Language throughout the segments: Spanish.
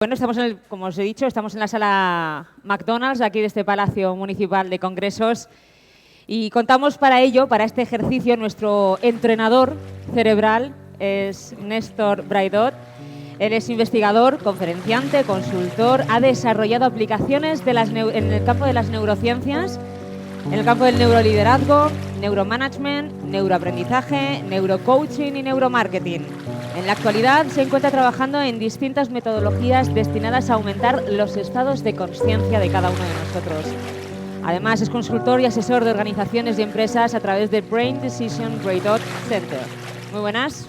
Bueno, como os he dicho, estamos en la sala McDonald's, aquí de este Palacio Municipal de Congresos, y contamos para ello, para este ejercicio, nuestro entrenador cerebral es Néstor Braidot. Él es investigador, conferenciante, consultor, ha desarrollado aplicaciones en el campo de las neurociencias, en el campo del neuroliderazgo, neuromanagement, neuroaprendizaje, neurocoaching y neuromarketing. En la actualidad se encuentra trabajando en distintas metodologías destinadas a aumentar los estados de consciencia de cada uno de nosotros. Además, es consultor y asesor de organizaciones y empresas a través del Brain Decision Braidot Center. Muy buenas.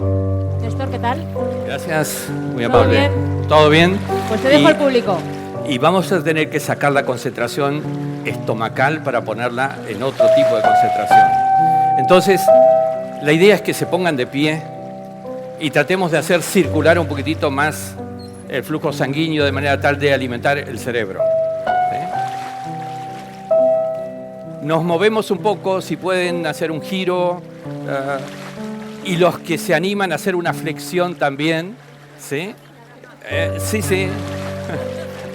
Néstor, ¿qué tal? Gracias, muy amable. ¿Todo bien? Pues te dejo al público. Y vamos a tener que sacar la concentración estomacal para ponerla en otro tipo de concentración. Entonces, la idea es que se pongan de pie y tratemos de hacer circular un poquitito más el flujo sanguíneo de manera tal de alimentar el cerebro. Nos movemos un poco, si pueden hacer un giro, y los que se animan a hacer una flexión también, ¿sí? Sí.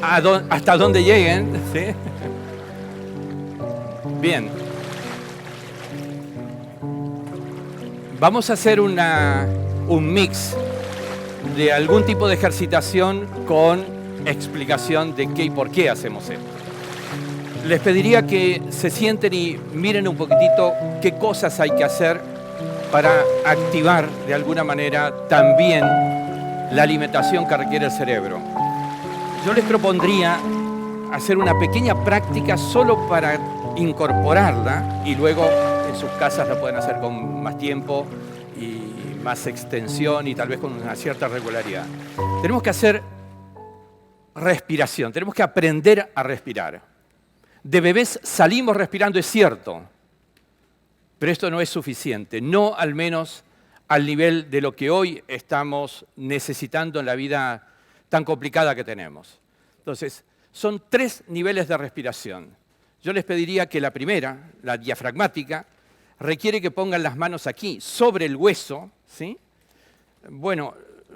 Hasta donde lleguen, ¿sí? Bien. Vamos a hacer un mix de algún tipo de ejercitación con explicación de qué y por qué hacemos esto. Les pediría que se sienten y miren un poquitito qué cosas hay que hacer para activar de alguna manera también la alimentación que requiere el cerebro. Yo les propondría hacer una pequeña práctica solo para incorporarla y luego en sus casas la pueden hacer con más tiempo y más extensión y tal vez con una cierta regularidad. Tenemos que hacer respiración, tenemos que aprender a respirar. De bebés salimos respirando, es cierto, pero esto no es suficiente, no al menos al nivel de lo que hoy estamos necesitando en la vida tan complicada que tenemos. Entonces, son 3 niveles de respiración. Yo les pediría que la primera, la diafragmática, requiere que pongan las manos aquí, sobre el hueso, ¿sí? Bueno,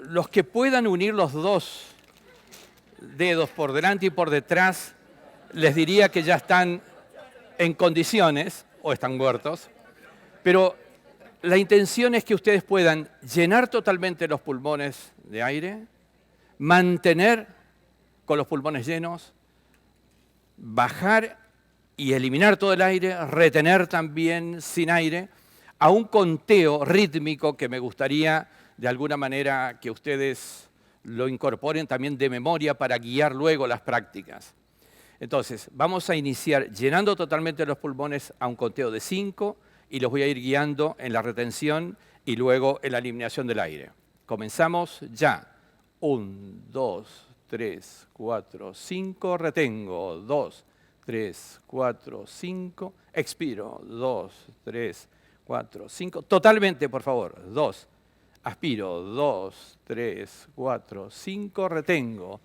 los que puedan unir los 2 dedos por delante y por detrás, les diría que ya están en condiciones, o están muertos, pero la intención es que ustedes puedan llenar totalmente los pulmones de aire, mantener con los pulmones llenos, bajar y eliminar todo el aire, retener también sin aire, a un conteo rítmico que me gustaría de alguna manera que ustedes lo incorporen también de memoria para guiar luego las prácticas. Entonces, vamos a iniciar llenando totalmente los pulmones a un conteo de 5 y los voy a ir guiando en la retención y luego en la eliminación del aire. Comenzamos ya. 1, 2, 3, 4, 5, retengo. 2, 3, 4, 5, expiro. 2, 3, 4, 5. Totalmente, por favor. 2, aspiro. 2, 3, 4, 5, retengo.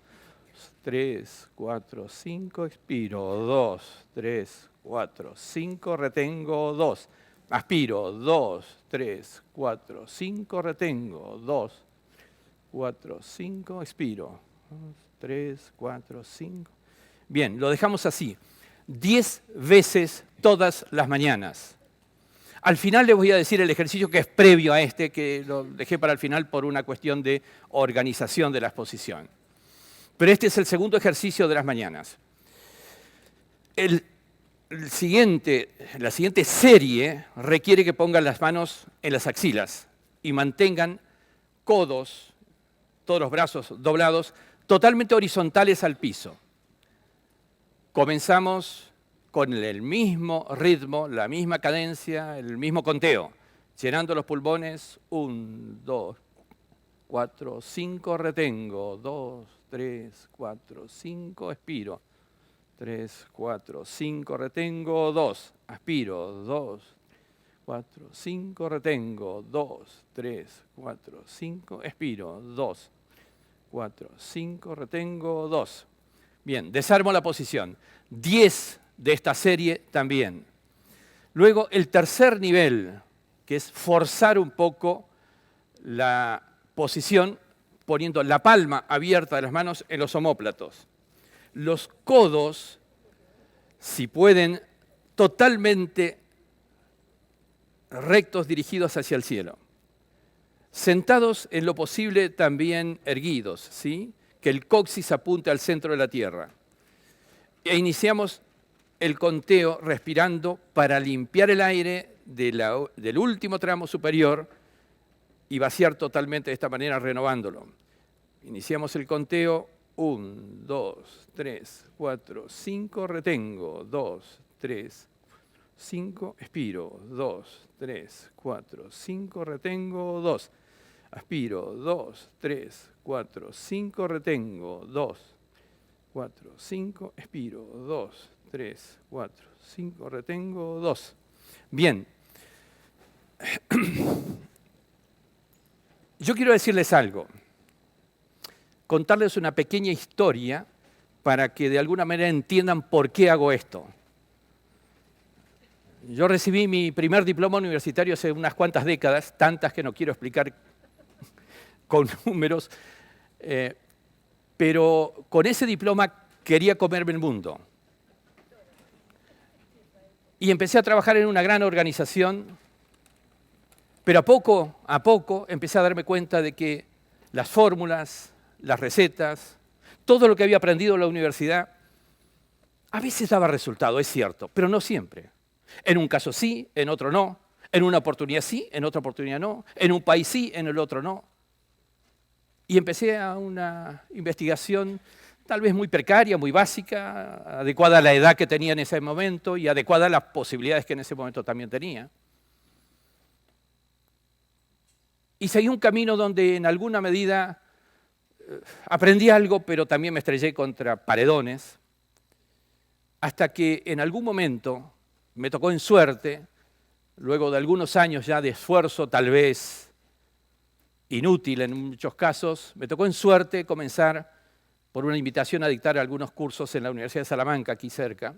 3, 4, 5, expiro. 2, 3, 4, 5, retengo. 2, aspiro. 2, 3, 4, 5, retengo. 2, 4, 5, expiro. 2, 3, 4, 5. Bien, lo dejamos así. 10 veces todas las mañanas. Al final les voy a decir el ejercicio que es previo a este, que lo dejé para el final por una cuestión de organización de la exposición. Pero este es el segundo ejercicio de las mañanas. La siguiente serie requiere que pongan las manos en las axilas y mantengan codos, todos los brazos doblados, totalmente horizontales al piso. Comenzamos con el mismo ritmo, la misma cadencia, el mismo conteo, llenando los pulmones. 1, 2, 4, 5, retengo. 2, 3, 4, 5, expiro. 3, 4, 5, retengo. 2, aspiro. 2, 4, 5, retengo. 2, 3, 4, 5, expiro. 2, 4, 5, retengo. 2. Bien, desarmo la posición. 10 de esta serie también. Luego, el tercer nivel, que es forzar un poco la posición poniendo la palma abierta de las manos en los omóplatos. Los codos, si pueden, totalmente rectos, dirigidos hacia el cielo. Sentados en lo posible también erguidos, ¿sí? Que el coxis apunte al centro de la tierra. E iniciamos el conteo respirando para limpiar el aire del último tramo superior y vaciar totalmente de esta manera, renovándolo. Iniciamos el conteo, 1, 2, 3, 4, 5, retengo, 2, 3, 5, expiro, 2, 3, 4, 5, retengo, 2, aspiro, 2, 3, 4, 5, retengo, 2, 4, 5, expiro, 2, 3, 4, 5, retengo, 2. Bien. Yo quiero decirles algo, contarles una pequeña historia para que de alguna manera entiendan por qué hago esto. Yo recibí mi primer diploma universitario hace unas cuantas décadas, tantas que no quiero explicar con números, pero con ese diploma quería comerme el mundo. Y empecé a trabajar en una gran organización, pero a poco empecé a darme cuenta de que las fórmulas, las recetas, todo lo que había aprendido en la universidad, a veces daba resultado, es cierto, pero no siempre. En un caso sí, en otro no. En una oportunidad sí, en otra oportunidad no. En un país sí, en el otro no. Y empecé a una investigación tal vez muy precaria, muy básica, adecuada a la edad que tenía en ese momento y adecuada a las posibilidades que en ese momento también tenía. Y seguí un camino donde en alguna medida aprendí algo, pero también me estrellé contra paredones, hasta que en algún momento me tocó en suerte, luego de algunos años ya de esfuerzo, tal vez inútil en muchos casos, me tocó en suerte comenzar por una invitación a dictar algunos cursos en la Universidad de Salamanca, aquí cerca.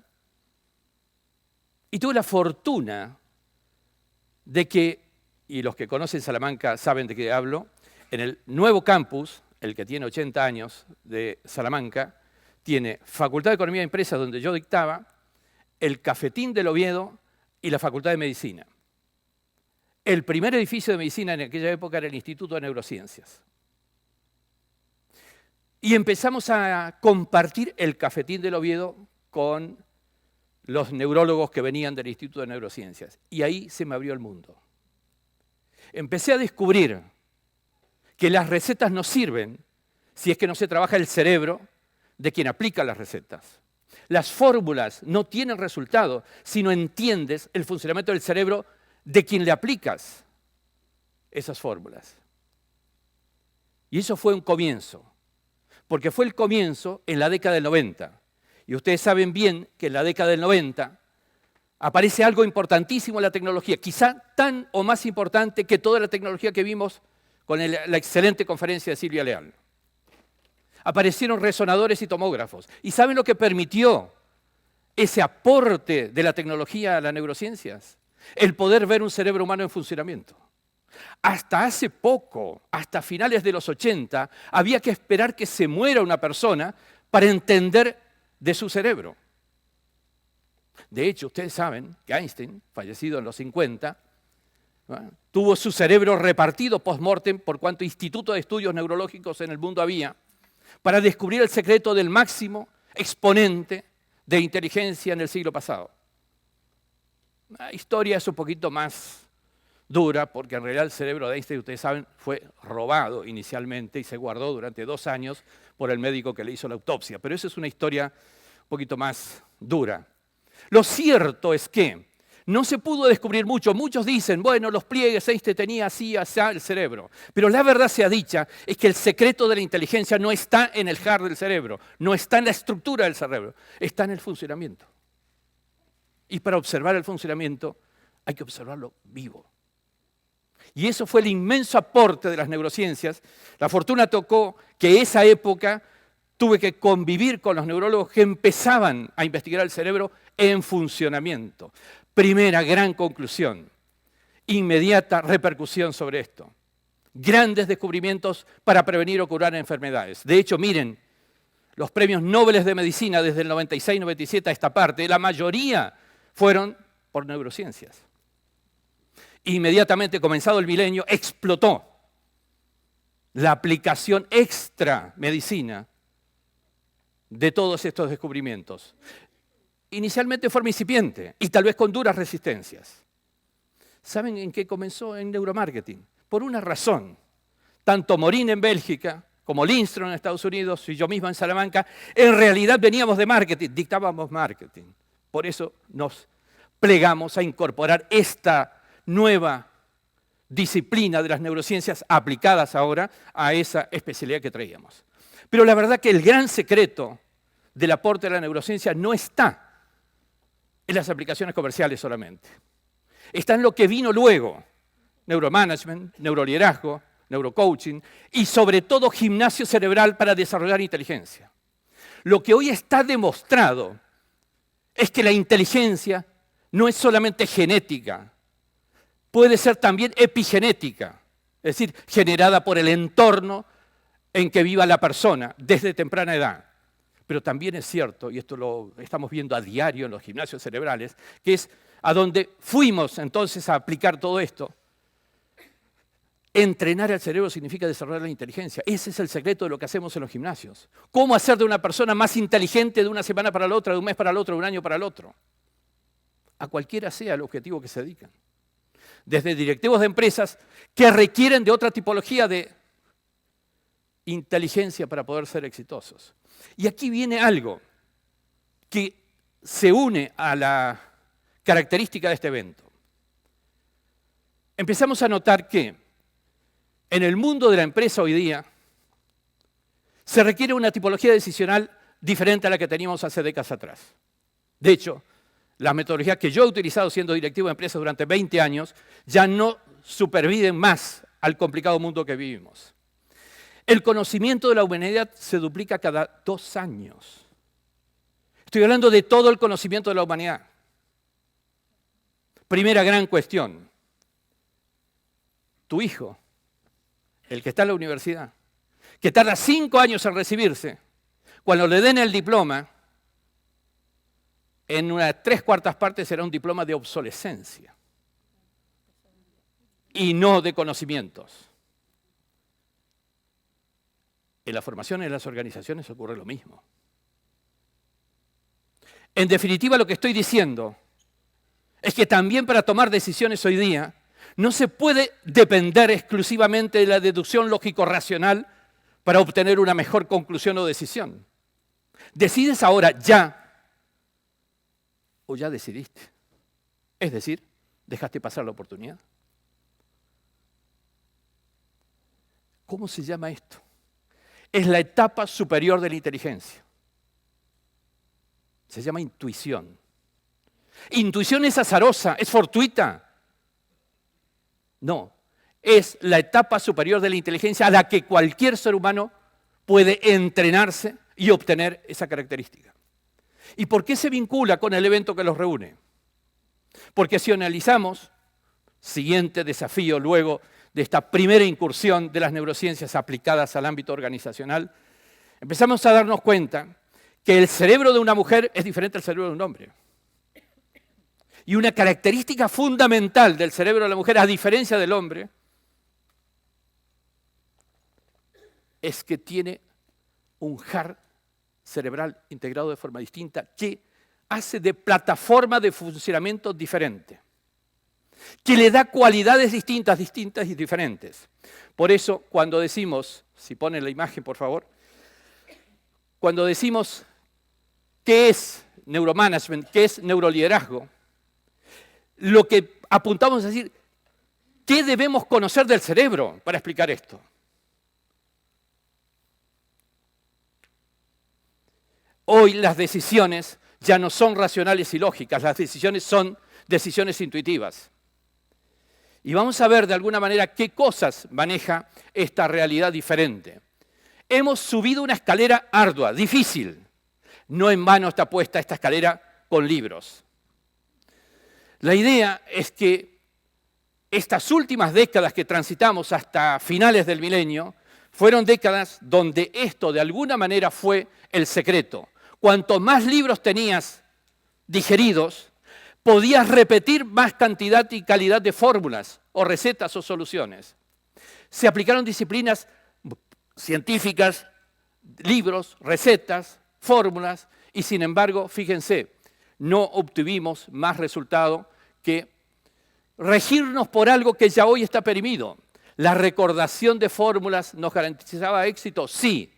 Y tuve la fortuna de que, y los que conocen Salamanca saben de qué hablo, en el nuevo campus, el que tiene 80 años de Salamanca, tiene Facultad de Economía de Empresas, donde yo dictaba, el Cafetín del Oviedo y la Facultad de Medicina. El primer edificio de medicina en aquella época era el Instituto de Neurociencias. Y empezamos a compartir el Cafetín del Oviedo con los neurólogos que venían del Instituto de Neurociencias. Y ahí se me abrió el mundo. Empecé a descubrir que las recetas no sirven si es que no se trabaja el cerebro de quien aplica las recetas. Las fórmulas no tienen resultado si no entiendes el funcionamiento del cerebro de quien le aplicas esas fórmulas. Y eso fue un comienzo, porque fue el comienzo en la década del 90. Y ustedes saben bien que en la década del 90 aparece algo importantísimo en la tecnología, quizá tan o más importante que toda la tecnología que vimos con la excelente conferencia de Silvia Leal. Aparecieron resonadores y tomógrafos. ¿Y saben lo que permitió ese aporte de la tecnología a las neurociencias? El poder ver un cerebro humano en funcionamiento. Hasta hace poco, hasta finales de los 80, había que esperar que se muera una persona para entender de su cerebro. De hecho, ustedes saben que Einstein, fallecido en los 50, ¿no?, tuvo su cerebro repartido post-mortem por cuanto instituto de estudios neurológicos en el mundo había, para descubrir el secreto del máximo exponente de inteligencia en el siglo pasado. La historia es un poquito más dura, porque en realidad el cerebro de Einstein, ustedes saben, fue robado inicialmente y se guardó durante 2 años por el médico que le hizo la autopsia. Pero esa es una historia un poquito más dura. Lo cierto es que no se pudo descubrir mucho. Muchos dicen, bueno, los pliegues, Einstein tenía así el cerebro. Pero la verdad sea dicha, es que el secreto de la inteligencia no está en el hard del cerebro, no está en la estructura del cerebro, está en el funcionamiento. Y para observar el funcionamiento hay que observarlo vivo. Y eso fue el inmenso aporte de las neurociencias. La fortuna tocó que esa época tuve que convivir con los neurólogos que empezaban a investigar el cerebro en funcionamiento. Primera gran conclusión, inmediata repercusión sobre esto. grandes descubrimientos para prevenir o curar enfermedades. De hecho, miren, los premios Nobel de Medicina desde el 96-97 a esta parte, la mayoría fueron por neurociencias. Inmediatamente comenzado el milenio, explotó la aplicación extra medicina de todos estos descubrimientos. Inicialmente de forma incipiente y tal vez con duras resistencias. ¿Saben en qué comenzó? En neuromarketing. Por una razón. Tanto Morin en Bélgica como Lindström en Estados Unidos y yo mismo en Salamanca, en realidad veníamos de marketing, dictábamos marketing. Por eso nos plegamos a incorporar esta nueva disciplina de las neurociencias aplicadas ahora a esa especialidad que traíamos. Pero la verdad que el gran secreto del aporte de la neurociencia no está en las aplicaciones comerciales solamente. Está en lo que vino luego, neuromanagement, neuroliderazgo, neurocoaching y sobre todo gimnasio cerebral para desarrollar inteligencia. Lo que hoy está demostrado es que la inteligencia no es solamente genética, puede ser también epigenética, es decir, generada por el entorno en que viva la persona desde temprana edad. Pero también es cierto, y esto lo estamos viendo a diario en los gimnasios cerebrales, que es a donde fuimos entonces a aplicar todo esto. Entrenar al cerebro significa desarrollar la inteligencia. Ese es el secreto de lo que hacemos en los gimnasios. ¿Cómo hacer de una persona más inteligente de una semana para la otra, de un mes para el otro, de un año para el otro? A cualquiera sea el objetivo que se dedican. Desde directivos de empresas que requieren de otra tipología de inteligencia para poder ser exitosos. Y aquí viene algo que se une a la característica de este evento. Empezamos a notar que en el mundo de la empresa hoy día se requiere una tipología decisional diferente a la que teníamos hace décadas atrás. De hecho, las metodologías que yo he utilizado siendo directivo de empresas durante 20 años ya no superviven más al complicado mundo que vivimos. El conocimiento de la humanidad se duplica cada 2 años. Estoy hablando de todo el conocimiento de la humanidad. Primera gran cuestión. Tu hijo, el que está en la universidad, que tarda 5 años en recibirse, cuando le den el diploma, en unas 3/4 partes será un diploma de obsolescencia y no de conocimientos. En la formación en las organizaciones ocurre lo mismo. En definitiva, lo que estoy diciendo es que también para tomar decisiones hoy día no se puede depender exclusivamente de la deducción lógico-racional para obtener una mejor conclusión o decisión. Decides ahora ya o ya decidiste. Es decir, dejaste pasar la oportunidad. ¿Cómo se llama esto? Es la etapa superior de la inteligencia. Se llama intuición. Intuición es azarosa, es fortuita. No, es la etapa superior de la inteligencia a la que cualquier ser humano puede entrenarse y obtener esa característica. ¿Y por qué se vincula con el evento que los reúne? Porque si analizamos, siguiente desafío luego de esta primera incursión de las neurociencias aplicadas al ámbito organizacional, empezamos a darnos cuenta que el cerebro de una mujer es diferente al cerebro de un hombre. Y una característica fundamental del cerebro de la mujer, a diferencia del hombre, es que tiene un HAR cerebral integrado de forma distinta que hace de plataforma de funcionamiento diferente, que le da cualidades distintas y diferentes. Por eso, cuando decimos, si ponen la imagen por favor, cuando decimos qué es neuromanagement, qué es neuroliderazgo, lo que apuntamos a decir, ¿qué debemos conocer del cerebro para explicar esto? Hoy las decisiones ya no son racionales y lógicas, las decisiones son decisiones intuitivas. Y vamos a ver de alguna manera qué cosas maneja esta realidad diferente. Hemos subido una escalera ardua, difícil. No en vano está puesta esta escalera con libros. La idea es que estas últimas décadas que transitamos hasta finales del milenio fueron décadas donde esto de alguna manera fue el secreto. Cuanto más libros tenías digeridos, podías repetir más cantidad y calidad de fórmulas o recetas o soluciones. Se aplicaron disciplinas científicas, libros, recetas, fórmulas, y sin embargo, fíjense, no obtuvimos más resultado que regirnos por algo que ya hoy está perimido. La recordación de fórmulas nos garantizaba éxito, sí,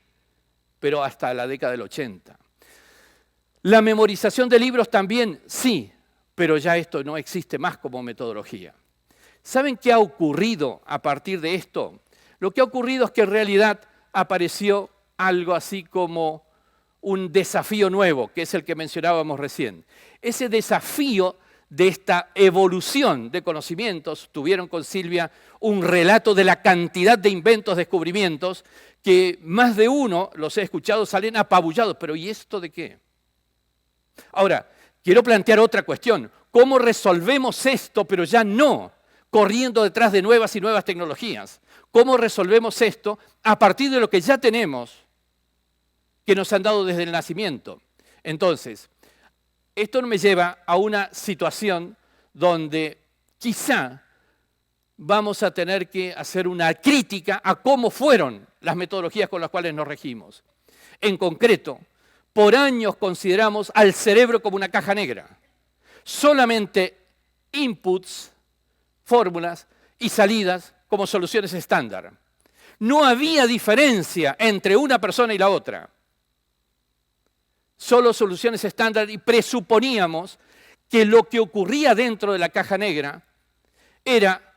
pero hasta la década del 80. La memorización de libros también, sí, pero ya esto no existe más como metodología. ¿Saben qué ha ocurrido a partir de esto? Lo que ha ocurrido es que en realidad apareció algo así como un desafío nuevo, que es el que mencionábamos recién. Ese desafío de esta evolución de conocimientos, tuvieron con Silvia un relato de la cantidad de inventos, descubrimientos, que más de uno, los he escuchado, salen apabullados. ¿Pero y esto de qué? Ahora, quiero plantear otra cuestión. ¿Cómo resolvemos esto, pero ya no corriendo detrás de nuevas y nuevas tecnologías? ¿Cómo resolvemos esto a partir de lo que ya tenemos, que nos han dado desde el nacimiento? Entonces, esto me lleva a una situación donde quizá vamos a tener que hacer una crítica a cómo fueron las metodologías con las cuales nos regimos. En concreto, por años consideramos al cerebro como una caja negra. Solamente inputs, fórmulas y salidas como soluciones estándar. No había diferencia entre una persona y la otra. Solo soluciones estándar, y presuponíamos que lo que ocurría dentro de la caja negra era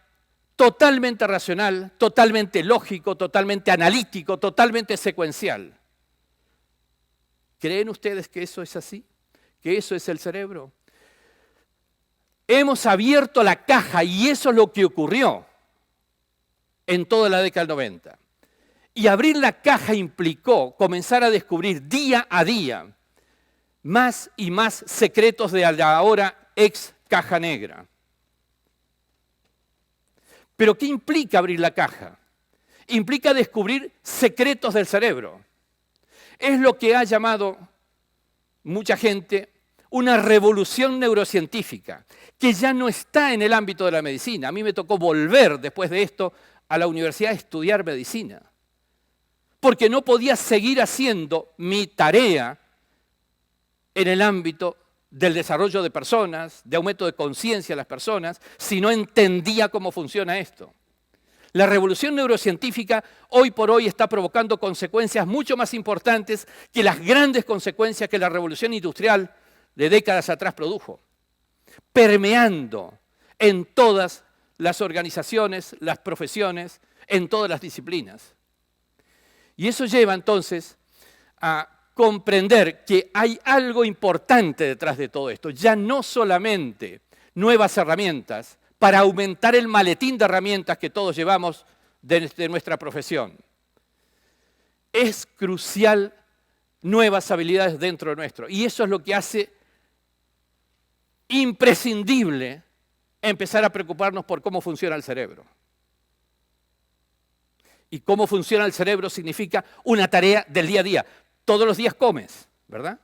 totalmente racional, totalmente lógico, totalmente analítico, totalmente secuencial. ¿Creen ustedes que eso es así? ¿Que eso es el cerebro? Hemos abierto la caja y eso es lo que ocurrió en toda la década del 90. Y abrir la caja implicó comenzar a descubrir día a día más y más secretos de la ahora ex caja negra. ¿Pero qué implica abrir la caja? Implica descubrir secretos del cerebro. Es lo que ha llamado mucha gente una revolución neurocientífica, que ya no está en el ámbito de la medicina. A mí me tocó volver después de esto a la universidad a estudiar medicina, porque no podía seguir haciendo mi tarea en el ámbito del desarrollo de personas, de aumento de conciencia de las personas, si no entendía cómo funciona esto. La revolución neurocientífica hoy por hoy está provocando consecuencias mucho más importantes que las grandes consecuencias que la revolución industrial de décadas atrás produjo, permeando en todas las organizaciones, las profesiones, en todas las disciplinas. Y eso lleva entonces a comprender que hay algo importante detrás de todo esto. Ya no solamente nuevas herramientas para aumentar el maletín de herramientas que todos llevamos de nuestra profesión. Es crucial nuevas habilidades dentro de nuestro. Y eso es lo que hace imprescindible empezar a preocuparnos por cómo funciona el cerebro. Y cómo funciona el cerebro significa una tarea del día a día. Todos los días comes, ¿verdad?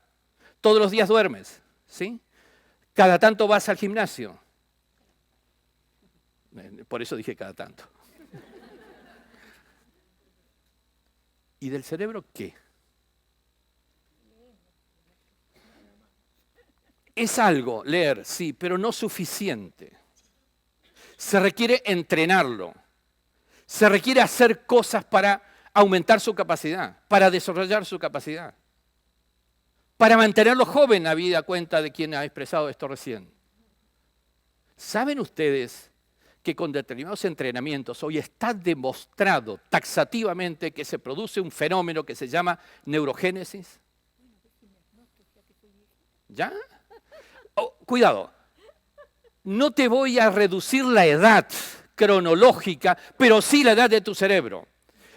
Todos los días duermes, ¿sí? Cada tanto vas al gimnasio. Por eso dije cada tanto. ¿Y del cerebro qué? Es algo, leer, sí, pero no suficiente. Se requiere entrenarlo. Se requiere hacer cosas para aumentar su capacidad, para desarrollar su capacidad, para mantenerlo joven, habida cuenta de quien ha expresado esto recién. ¿Saben ustedes que con determinados entrenamientos hoy está demostrado taxativamente que se produce un fenómeno que se llama neurogénesis? ¿Ya? Oh, cuidado, no te voy a reducir la edad cronológica, pero sí la edad de tu cerebro.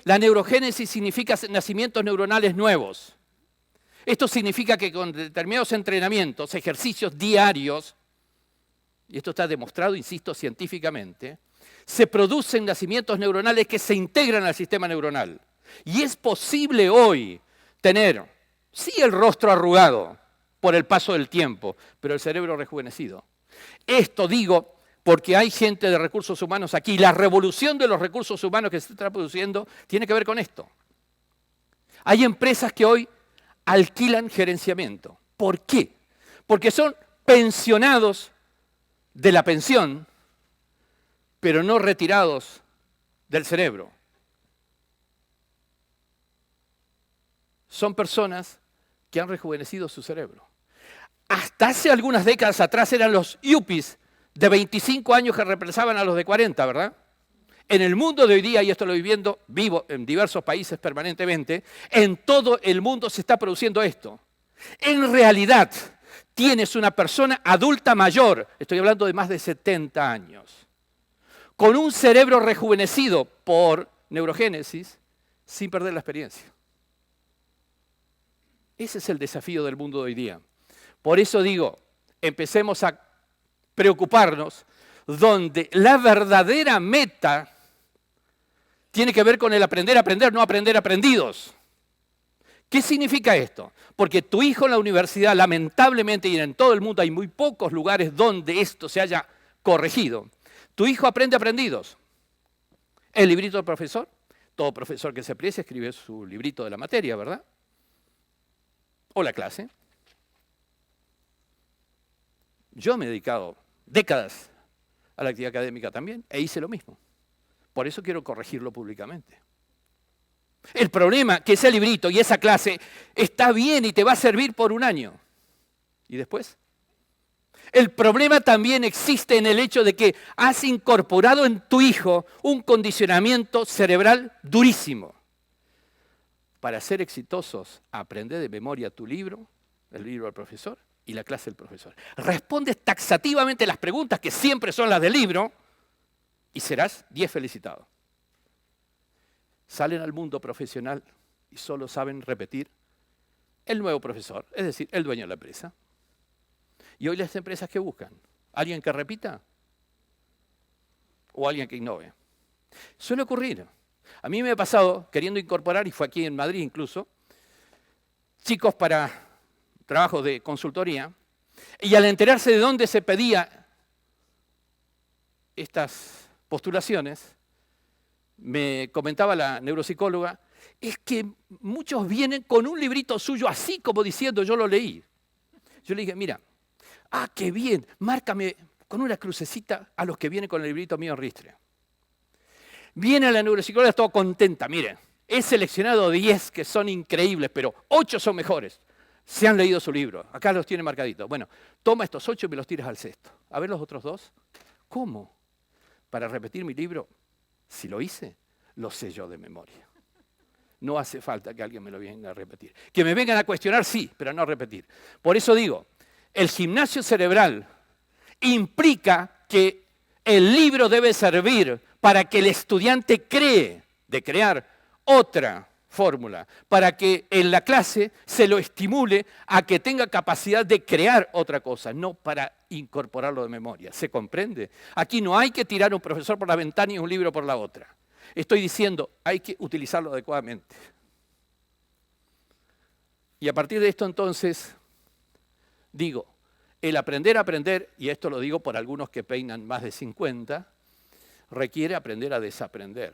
La neurogénesis significa nacimientos neuronales nuevos. Esto significa que con determinados entrenamientos, ejercicios diarios, y esto está demostrado, insisto, científicamente, se producen nacimientos neuronales que se integran al sistema neuronal. Y es posible hoy tener, sí, el rostro arrugado por el paso del tiempo, pero el cerebro rejuvenecido. Esto digo porque hay gente de recursos humanos aquí. La revolución de los recursos humanos que se está produciendo tiene que ver con esto. Hay empresas que hoy alquilan gerenciamiento. ¿Por qué? Porque son pensionados de la pensión, pero no retirados del cerebro. Son personas que han rejuvenecido su cerebro. Hasta hace algunas décadas atrás eran los yuppies de 25 años que reemplazaban a los de 40, ¿verdad? En el mundo de hoy día, y esto lo estoy vivo en diversos países permanentemente, en todo el mundo se está produciendo esto. En realidad, tienes una persona adulta mayor, estoy hablando de más de 70 años, con un cerebro rejuvenecido por neurogénesis, sin perder la experiencia. Ese es el desafío del mundo de hoy día. Por eso digo, empecemos a preocuparnos donde la verdadera meta tiene que ver con el aprender a aprender, no aprender aprendidos. ¿Qué significa esto? Porque tu hijo en la universidad, lamentablemente, y en todo el mundo hay muy pocos lugares donde esto se haya corregido. Tu hijo aprende aprendidos. El librito del profesor, todo profesor que se precie escribe su librito de la materia, ¿verdad? O la clase. Yo me he dedicado décadas a la actividad académica también e hice lo mismo. Por eso quiero corregirlo públicamente. El problema es que ese librito y esa clase está bien y te va a servir por un año. ¿Y después? El problema también existe en el hecho de que has incorporado en tu hijo un condicionamiento cerebral durísimo. Para ser exitosos, aprende de memoria tu libro, el libro del profesor, y la clase del profesor. Respondes taxativamente las preguntas que siempre son las del libro y serás 10 felicitado. Salen al mundo profesional y solo saben repetir el nuevo profesor, es decir, el dueño de la empresa. Y hoy las empresas ¿qué buscan? ¿Alguien que repita? ¿O alguien que innove? Suele ocurrir. A mí me ha pasado, queriendo incorporar, y fue aquí en Madrid incluso, chicos para trabajos de consultoría, y al enterarse de dónde se pedía estas postulaciones, me comentaba la neuropsicóloga, es que muchos vienen con un librito suyo así como diciendo yo lo leí. Yo le dije, mira, qué bien, márcame con una crucecita a los que vienen con el librito mío en ristre. Viene la neuropsicóloga toda contenta, miren, he seleccionado 10 que son increíbles, pero 8 son mejores. Se han leído su libro, acá los tiene marcaditos. Bueno, toma estos 8 y me los tiras al cesto. A ver los otros 2. ¿Cómo? Para repetir mi libro, si lo hice, lo sé yo de memoria. No hace falta que alguien me lo venga a repetir. Que me vengan a cuestionar, sí, pero no a repetir. Por eso digo, el gimnasio cerebral implica que el libro debe servir para que el estudiante cree de crear otra fórmula, para que en la clase se lo estimule a que tenga capacidad de crear otra cosa, no para incorporarlo de memoria. ¿Se comprende? Aquí no hay que tirar un profesor por la ventana y un libro por la otra. Estoy diciendo, hay que utilizarlo adecuadamente. Y a partir de esto entonces, digo, el aprender a aprender, y esto lo digo por algunos que peinan más de 50, requiere aprender a desaprender.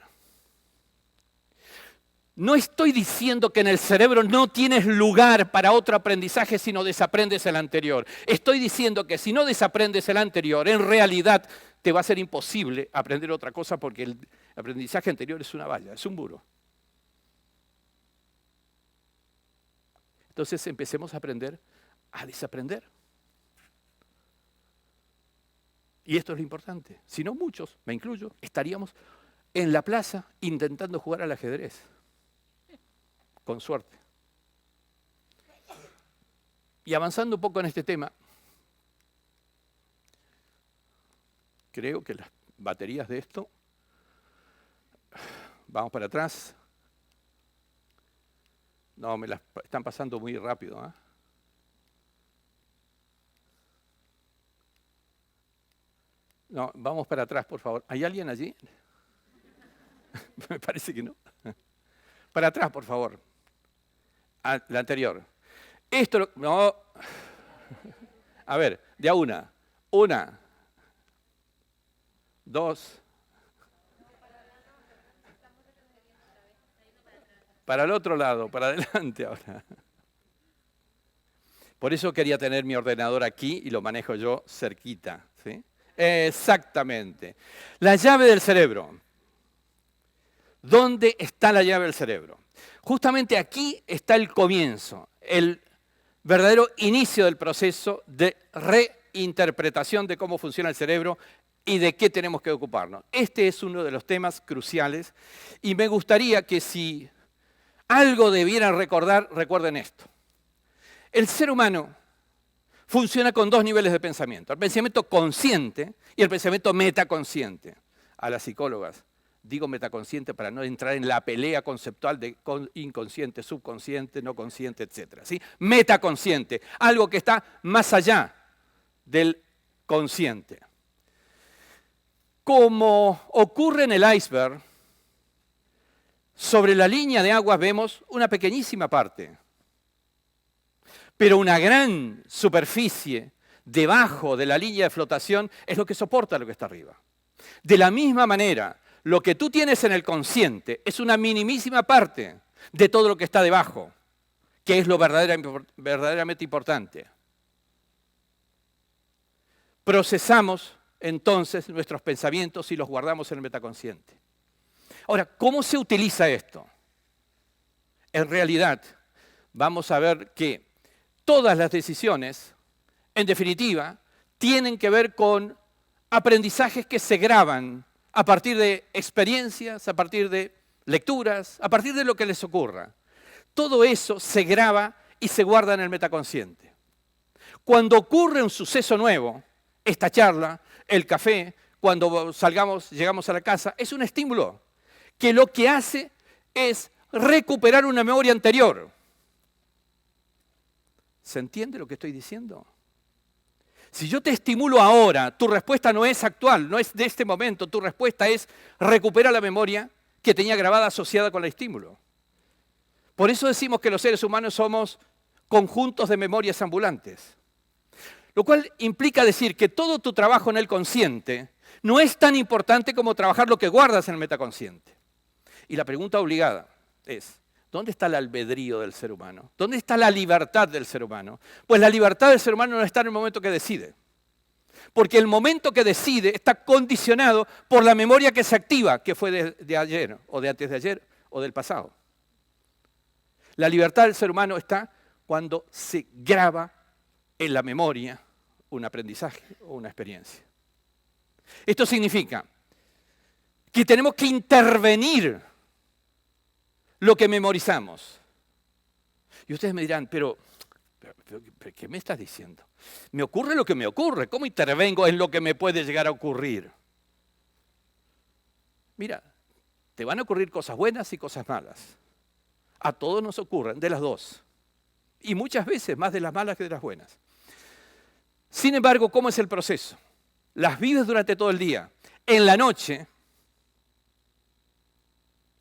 No estoy diciendo que en el cerebro no tienes lugar para otro aprendizaje si no desaprendes el anterior. Estoy diciendo que si no desaprendes el anterior, en realidad te va a ser imposible aprender otra cosa porque el aprendizaje anterior es una valla, es un muro. Entonces empecemos a aprender a desaprender. Y esto es lo importante. Si no muchos, me incluyo, estaríamos en la plaza intentando jugar al ajedrez. Con suerte. Y avanzando un poco en este tema, creo que las baterías de esto, vamos para atrás, no, me las están pasando muy rápido, ¿eh? No, vamos para atrás, por favor. ¿Hay alguien allí? Me parece que no. Para atrás, por favor. La anterior. Esto, no. A ver, de a una. Una. Dos. Para el otro lado, para adelante ahora. Por eso quería tener mi ordenador aquí y lo manejo yo cerquita, ¿sí? Exactamente. La llave del cerebro. ¿Dónde está la llave del cerebro? Justamente aquí está el comienzo, el verdadero inicio del proceso de reinterpretación de cómo funciona el cerebro y de qué tenemos que ocuparnos. Este es uno de los temas cruciales y me gustaría que si algo debieran recordar, recuerden esto. El ser humano funciona con dos niveles de pensamiento, el pensamiento consciente y el pensamiento metaconsciente. A las psicólogas digo metaconsciente para no entrar en la pelea conceptual de inconsciente, subconsciente, no consciente, etc. ¿Sí? Metaconsciente, algo que está más allá del consciente. Como ocurre en el iceberg, sobre la línea de aguas vemos una pequeñísima parte, pero una gran superficie debajo de la línea de flotación es lo que soporta lo que está arriba. De la misma manera, lo que tú tienes en el consciente es una minimísima parte de todo lo que está debajo, que es lo verdaderamente importante. Procesamos entonces nuestros pensamientos y los guardamos en el metaconsciente. Ahora, ¿cómo se utiliza esto? En realidad, vamos a ver que todas las decisiones, en definitiva, tienen que ver con aprendizajes que se graban a partir de experiencias, a partir de lecturas, a partir de lo que les ocurra. Todo eso se graba y se guarda en el metaconsciente. Cuando ocurre un suceso nuevo, esta charla, el café, cuando llegamos a la casa, es un estímulo que lo que hace es recuperar una memoria anterior. ¿Se entiende lo que estoy diciendo? Si yo te estimulo ahora, tu respuesta no es actual, no es de este momento, tu respuesta es recuperar la memoria que tenía grabada asociada con el estímulo. Por eso decimos que los seres humanos somos conjuntos de memorias ambulantes. Lo cual implica decir que todo tu trabajo en el consciente no es tan importante como trabajar lo que guardas en el metaconsciente. Y la pregunta obligada es, ¿dónde está el albedrío del ser humano? ¿Dónde está la libertad del ser humano? Pues la libertad del ser humano no está en el momento que decide. Porque el momento que decide está condicionado por la memoria que se activa, que fue de ayer, o de antes de ayer, o del pasado. La libertad del ser humano está cuando se graba en la memoria un aprendizaje o una experiencia. Esto significa que tenemos que intervenir lo que memorizamos. Y ustedes me dirán, pero ¿qué me estás diciendo? Me ocurre lo que me ocurre. ¿Cómo intervengo en lo que me puede llegar a ocurrir? Mira, te van a ocurrir cosas buenas y cosas malas. A todos nos ocurren, de las dos. Y muchas veces más de las malas que de las buenas. Sin embargo, ¿cómo es el proceso? Las vives durante todo el día. En la noche,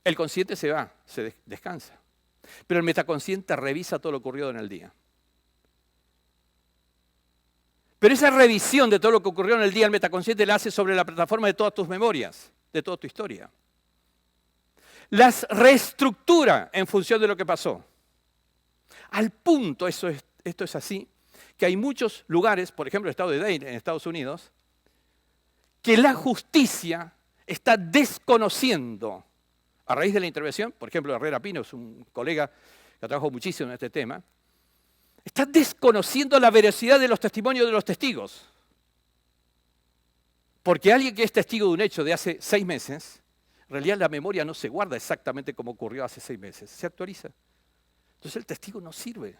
el consciente se va, se descansa. Pero el metaconsciente revisa todo lo ocurrido en el día. Pero esa revisión de todo lo que ocurrió en el día, el metaconsciente la hace sobre la plataforma de todas tus memorias, de toda tu historia. Las reestructura en función de lo que pasó. Al punto, esto es así, que hay muchos lugares, por ejemplo el estado de Dane en Estados Unidos, que la justicia está desconociendo, a raíz de la intervención, por ejemplo Herrera Pino es un colega que ha trabajado muchísimo en este tema, está desconociendo la veracidad de los testimonios de los testigos. Porque alguien que es testigo de un hecho de hace 6 meses, en realidad la memoria no se guarda exactamente como ocurrió hace 6 meses, se actualiza. Entonces el testigo no sirve.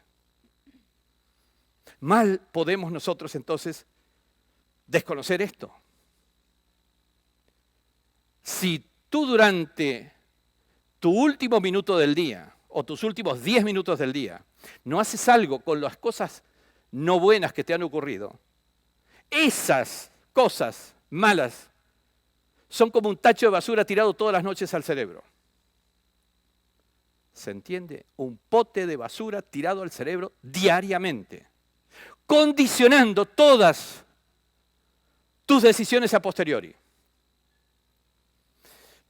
Mal podemos nosotros entonces desconocer esto. Si tú durante tu último minuto del día o tus últimos 10 minutos del día no haces algo con las cosas no buenas que te han ocurrido, esas cosas malas, son como un tacho de basura tirado todas las noches al cerebro. ¿Se entiende? Un pote de basura tirado al cerebro diariamente, condicionando todas tus decisiones a posteriori.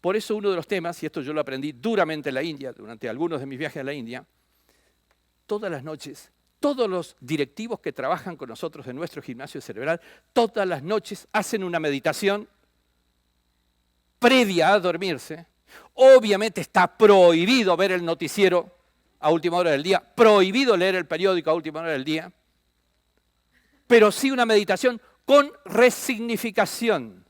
Por eso uno de los temas, y esto yo lo aprendí duramente en la India, durante algunos de mis viajes a la India, todas las noches, todos los directivos que trabajan con nosotros en nuestro gimnasio cerebral, todas las noches hacen una meditación previa a dormirse. Obviamente está prohibido ver el noticiero a última hora del día, prohibido leer el periódico a última hora del día, pero sí una meditación con resignificación.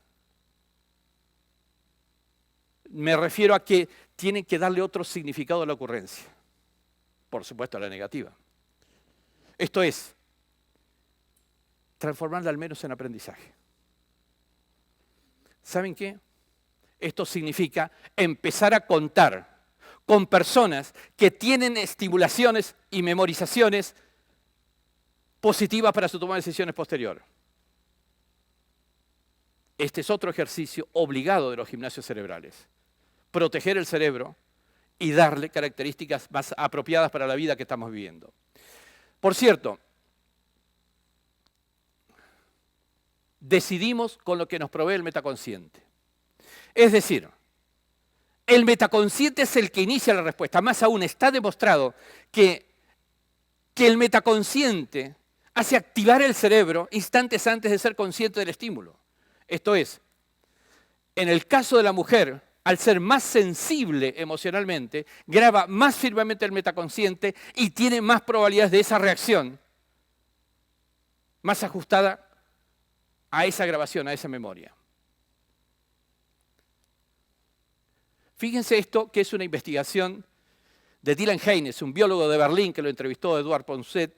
Me refiero a que tienen que darle otro significado a la ocurrencia. Por supuesto, a la negativa. Esto es, transformarla al menos en aprendizaje. ¿Saben qué? Esto significa empezar a contar con personas que tienen estimulaciones y memorizaciones positivas para su toma de decisiones posterior. Este es otro ejercicio obligado de los gimnasios cerebrales. Proteger el cerebro y darle características más apropiadas para la vida que estamos viviendo. Por cierto, decidimos con lo que nos provee el metaconsciente. Es decir, el metaconsciente es el que inicia la respuesta. Más aún, está demostrado que el metaconsciente hace activar el cerebro instantes antes de ser consciente del estímulo. Esto es, en el caso de la mujer, al ser más sensible emocionalmente, graba más firmemente el metaconsciente y tiene más probabilidades de esa reacción más ajustada a esa grabación, a esa memoria. Fíjense esto, que es una investigación de Dylan Haynes, un biólogo de Berlín que lo entrevistó Eduard Ponset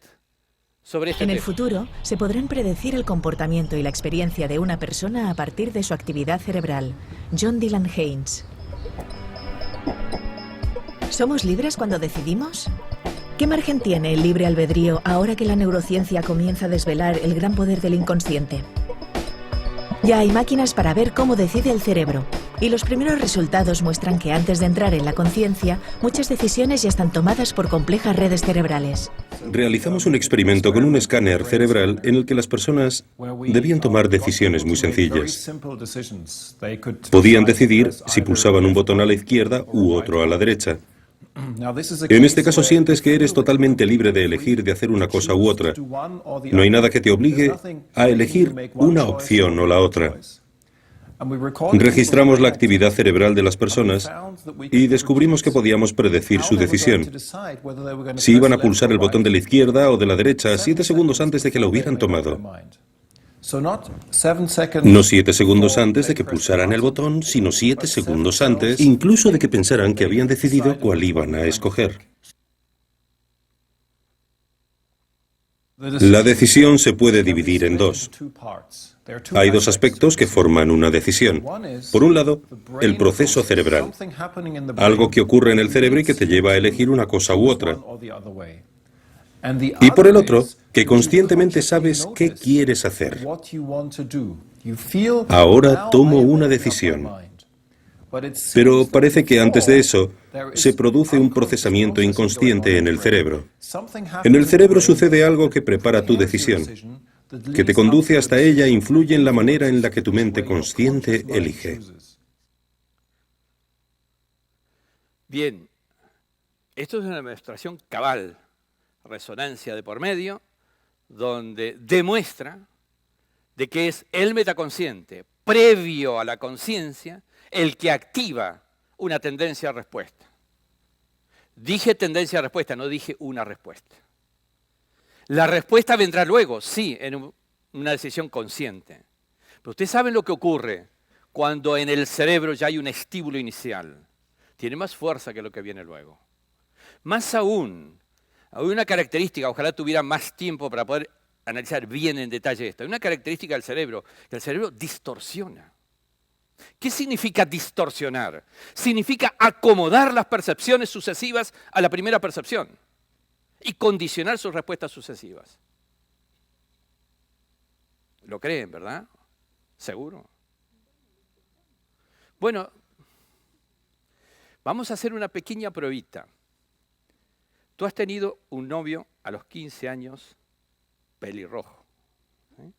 sobre este tema. En el futuro, se podrán predecir el comportamiento y la experiencia de una persona a partir de su actividad cerebral. John Dylan Haynes. ¿Somos libres cuando decidimos? ¿Qué margen tiene el libre albedrío ahora que la neurociencia comienza a desvelar el gran poder del inconsciente? Ya hay máquinas para ver cómo decide el cerebro, y los primeros resultados muestran que antes de entrar en la conciencia, muchas decisiones ya están tomadas por complejas redes cerebrales. Realizamos un experimento con un escáner cerebral en el que las personas debían tomar decisiones muy sencillas. Podían decidir si pulsaban un botón a la izquierda u otro a la derecha. En este caso sientes que eres totalmente libre de elegir de hacer una cosa u otra. No hay nada que te obligue a elegir una opción o la otra. Registramos la actividad cerebral de las personas y descubrimos que podíamos predecir su decisión. Si iban a pulsar el botón de la izquierda o de la derecha 7 segundos antes de que lo hubieran tomado. No 7 segundos antes de que pulsaran el botón, sino 7 segundos antes, incluso de que pensaran que habían decidido cuál iban a escoger. La decisión se puede dividir en dos. Hay dos aspectos que forman una decisión. Por un lado, el proceso cerebral, algo que ocurre en el cerebro y que te lleva a elegir una cosa u otra. Y por el otro, que conscientemente sabes qué quieres hacer. Ahora tomo una decisión. Pero parece que antes de eso, se produce un procesamiento inconsciente en el cerebro. En el cerebro sucede algo que prepara tu decisión, que te conduce hasta ella e influye en la manera en la que tu mente consciente elige. Bien, esto es una demostración cabal, resonancia de por medio, donde demuestra de que es el metaconsciente, previo a la conciencia, el que activa una tendencia a respuesta. Dije tendencia a respuesta, no dije una respuesta. La respuesta vendrá luego, sí, en una decisión consciente. Pero ustedes saben lo que ocurre cuando en el cerebro ya hay un estímulo inicial. Tiene más fuerza que lo que viene luego. Más aún, hay una característica, ojalá tuviera más tiempo para poder analizar bien en detalle esto. Hay una característica del cerebro, que el cerebro distorsiona. ¿Qué significa distorsionar? Significa acomodar las percepciones sucesivas a la primera percepción y condicionar sus respuestas sucesivas. ¿Lo creen, verdad? ¿Seguro? Bueno, vamos a hacer una pequeña pruebita. Tú has tenido un novio a los 15 años, pelirrojo, ¿eh?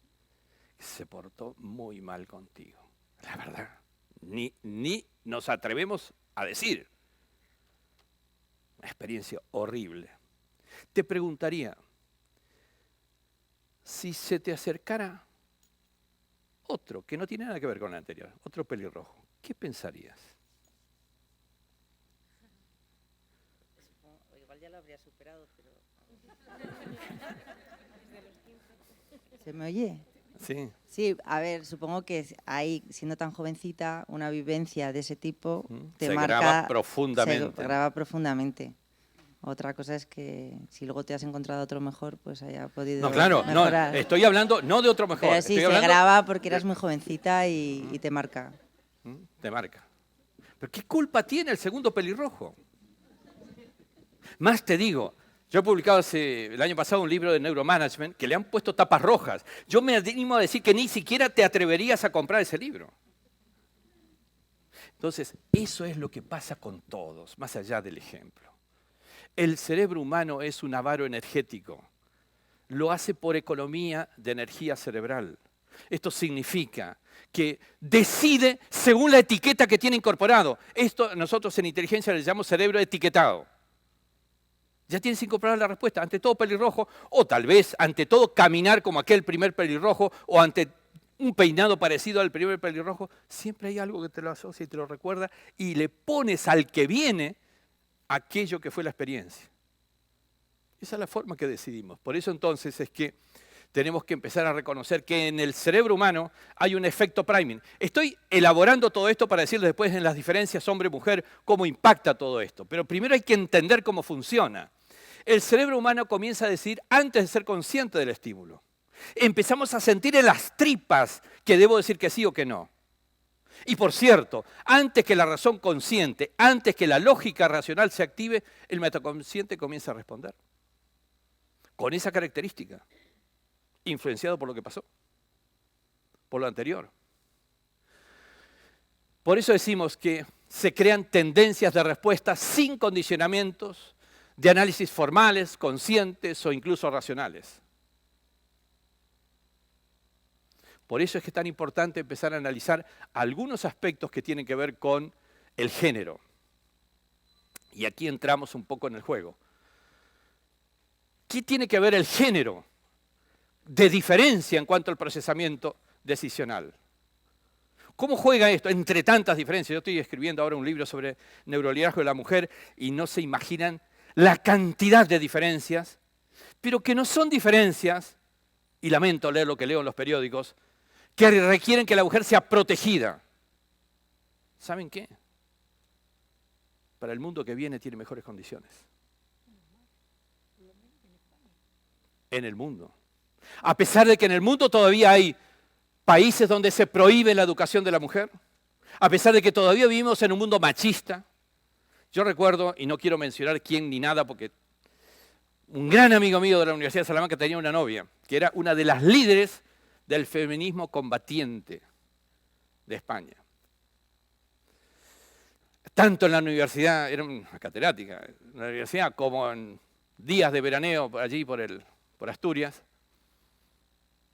Que se portó muy mal contigo. La verdad, ni nos atrevemos a decir. Una experiencia horrible. Te preguntaría, si se te acercara otro que no tiene nada que ver con el anterior, otro pelirrojo, ¿qué pensarías? Igual ya lo habría superado, pero... ¿Se me oye? Sí. Sí, a ver, supongo que hay, siendo tan jovencita, una vivencia de ese tipo te Se marca... graba profundamente. Se graba profundamente. Otra cosa es que si luego te has encontrado otro mejor, pues haya podido No, claro, mejorar. no, estoy hablando no de otro mejor. Pero sí, estoy se hablando graba porque eras muy jovencita y te marca. Te marca. ¿Pero qué culpa tiene el segundo pelirrojo? Más te digo, yo he publicado el año pasado un libro de neuromanagement que le han puesto tapas rojas. Yo me animo a decir que ni siquiera te atreverías a comprar ese libro. Entonces, eso es lo que pasa con todos, más allá del ejemplo. El cerebro humano es un avaro energético. Lo hace por economía de energía cerebral. Esto significa que decide según la etiqueta que tiene incorporado. Esto nosotros en inteligencia le llamamos cerebro etiquetado. Ya tienes incorporada la respuesta. Ante todo pelirrojo, o tal vez ante todo caminar como aquel primer pelirrojo, o ante un peinado parecido al primer pelirrojo, siempre hay algo que te lo asocia y te lo recuerda y le pones al que viene aquello que fue la experiencia. Esa es la forma que decidimos. Por eso entonces es que tenemos que empezar a reconocer que en el cerebro humano hay un efecto priming. Estoy elaborando todo esto para decirles después en las diferencias hombre-mujer cómo impacta todo esto. Pero primero hay que entender cómo funciona. El cerebro humano comienza a decir antes de ser consciente del estímulo. Empezamos a sentir en las tripas que debo decir que sí o que no. Y por cierto, antes que la razón consciente, antes que la lógica racional se active, el metaconsciente comienza a responder. Con esa característica, influenciado por lo que pasó, por lo anterior. Por eso decimos que se crean tendencias de respuesta sin condicionamientos, de análisis formales, conscientes o incluso racionales. Por eso es que es tan importante empezar a analizar algunos aspectos que tienen que ver con el género. Y aquí entramos un poco en el juego. ¿Qué tiene que ver el género de diferencia en cuanto al procesamiento decisional? ¿Cómo juega esto entre tantas diferencias? Yo estoy escribiendo ahora un libro sobre neuroliderazgo de la mujer y no se imaginan la cantidad de diferencias, pero que no son diferencias, y lamento leer lo que leo en los periódicos, que requieren que la mujer sea protegida. ¿Saben qué? Para el mundo que viene tiene mejores condiciones. En el mundo. A pesar de que en el mundo todavía hay países donde se prohíbe la educación de la mujer, a pesar de que todavía vivimos en un mundo machista. Yo recuerdo, y no quiero mencionar quién ni nada, porque un gran amigo mío de la Universidad de Salamanca tenía una novia, que era una de las líderes del feminismo combatiente de España. Tanto en la universidad, era una catedrática, en la universidad, como en días de veraneo allí por Asturias.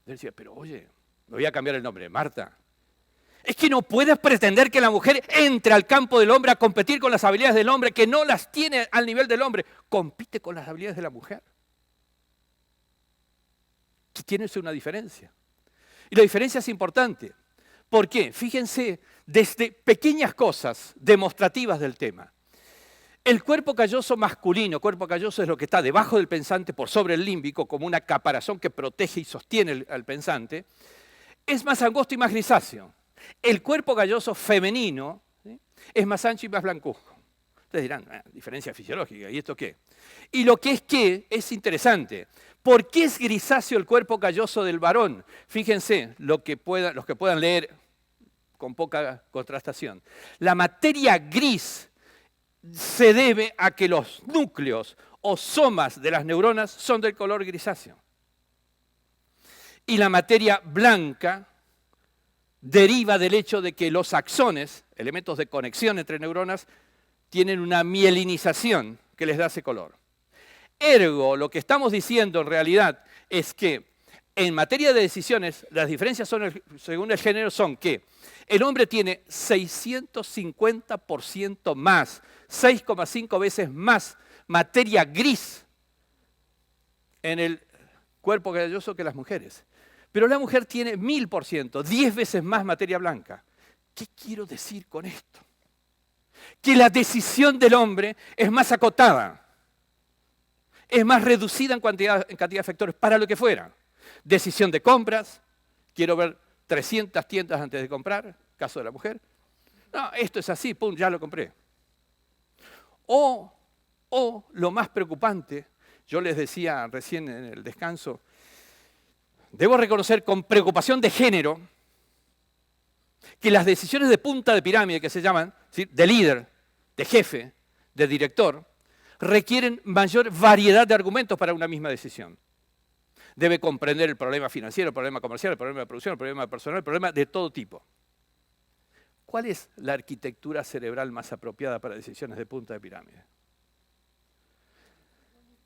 Yo decía, pero oye, me voy a cambiar el nombre, Marta. Es que no puedes pretender que la mujer entre al campo del hombre a competir con las habilidades del hombre, que no las tiene al nivel del hombre. Compite con las habilidades de la mujer. Tienes una diferencia. Y la diferencia es importante. ¿Por qué? Fíjense, desde pequeñas cosas demostrativas del tema. El cuerpo calloso masculino, cuerpo calloso es lo que está debajo del pensante por sobre el límbico, como una caparazón que protege y sostiene al pensante, es más angosto y más grisáceo. El cuerpo calloso femenino, ¿sí?, es más ancho y más blancuzco. Ustedes dirán, diferencia fisiológica, ¿y esto qué? Y lo que es interesante. ¿Por qué es grisáceo el cuerpo calloso del varón? Fíjense, los que puedan leer con poca contrastación. La materia gris se debe a que los núcleos o somas de las neuronas son del color grisáceo. Y la materia blanca deriva del hecho de que los axones, elementos de conexión entre neuronas, tienen una mielinización que les da ese color. Ergo, lo que estamos diciendo en realidad es que en materia de decisiones, las diferencias según el género son que el hombre tiene 650% más, 6,5 veces más materia gris en el cuerpo galloso que las mujeres. Pero la mujer tiene 1000%, 10 veces más materia blanca. ¿Qué quiero decir con esto? Que la decisión del hombre es más acotada, es más reducida en cantidad de factores para lo que fuera. Decisión de compras, quiero ver 300 tiendas antes de comprar, caso de la mujer. No, esto es así, pum, ya lo compré. O lo más preocupante, yo les decía recién en el descanso, debo reconocer con preocupación de género que las decisiones de punta de pirámide, que se llaman, ¿sí?, de líder, de jefe, de director, requieren mayor variedad de argumentos para una misma decisión. Debe comprender el problema financiero, el problema comercial, el problema de producción, el problema personal, el problema de todo tipo. ¿Cuál es la arquitectura cerebral más apropiada para decisiones de punta de pirámide?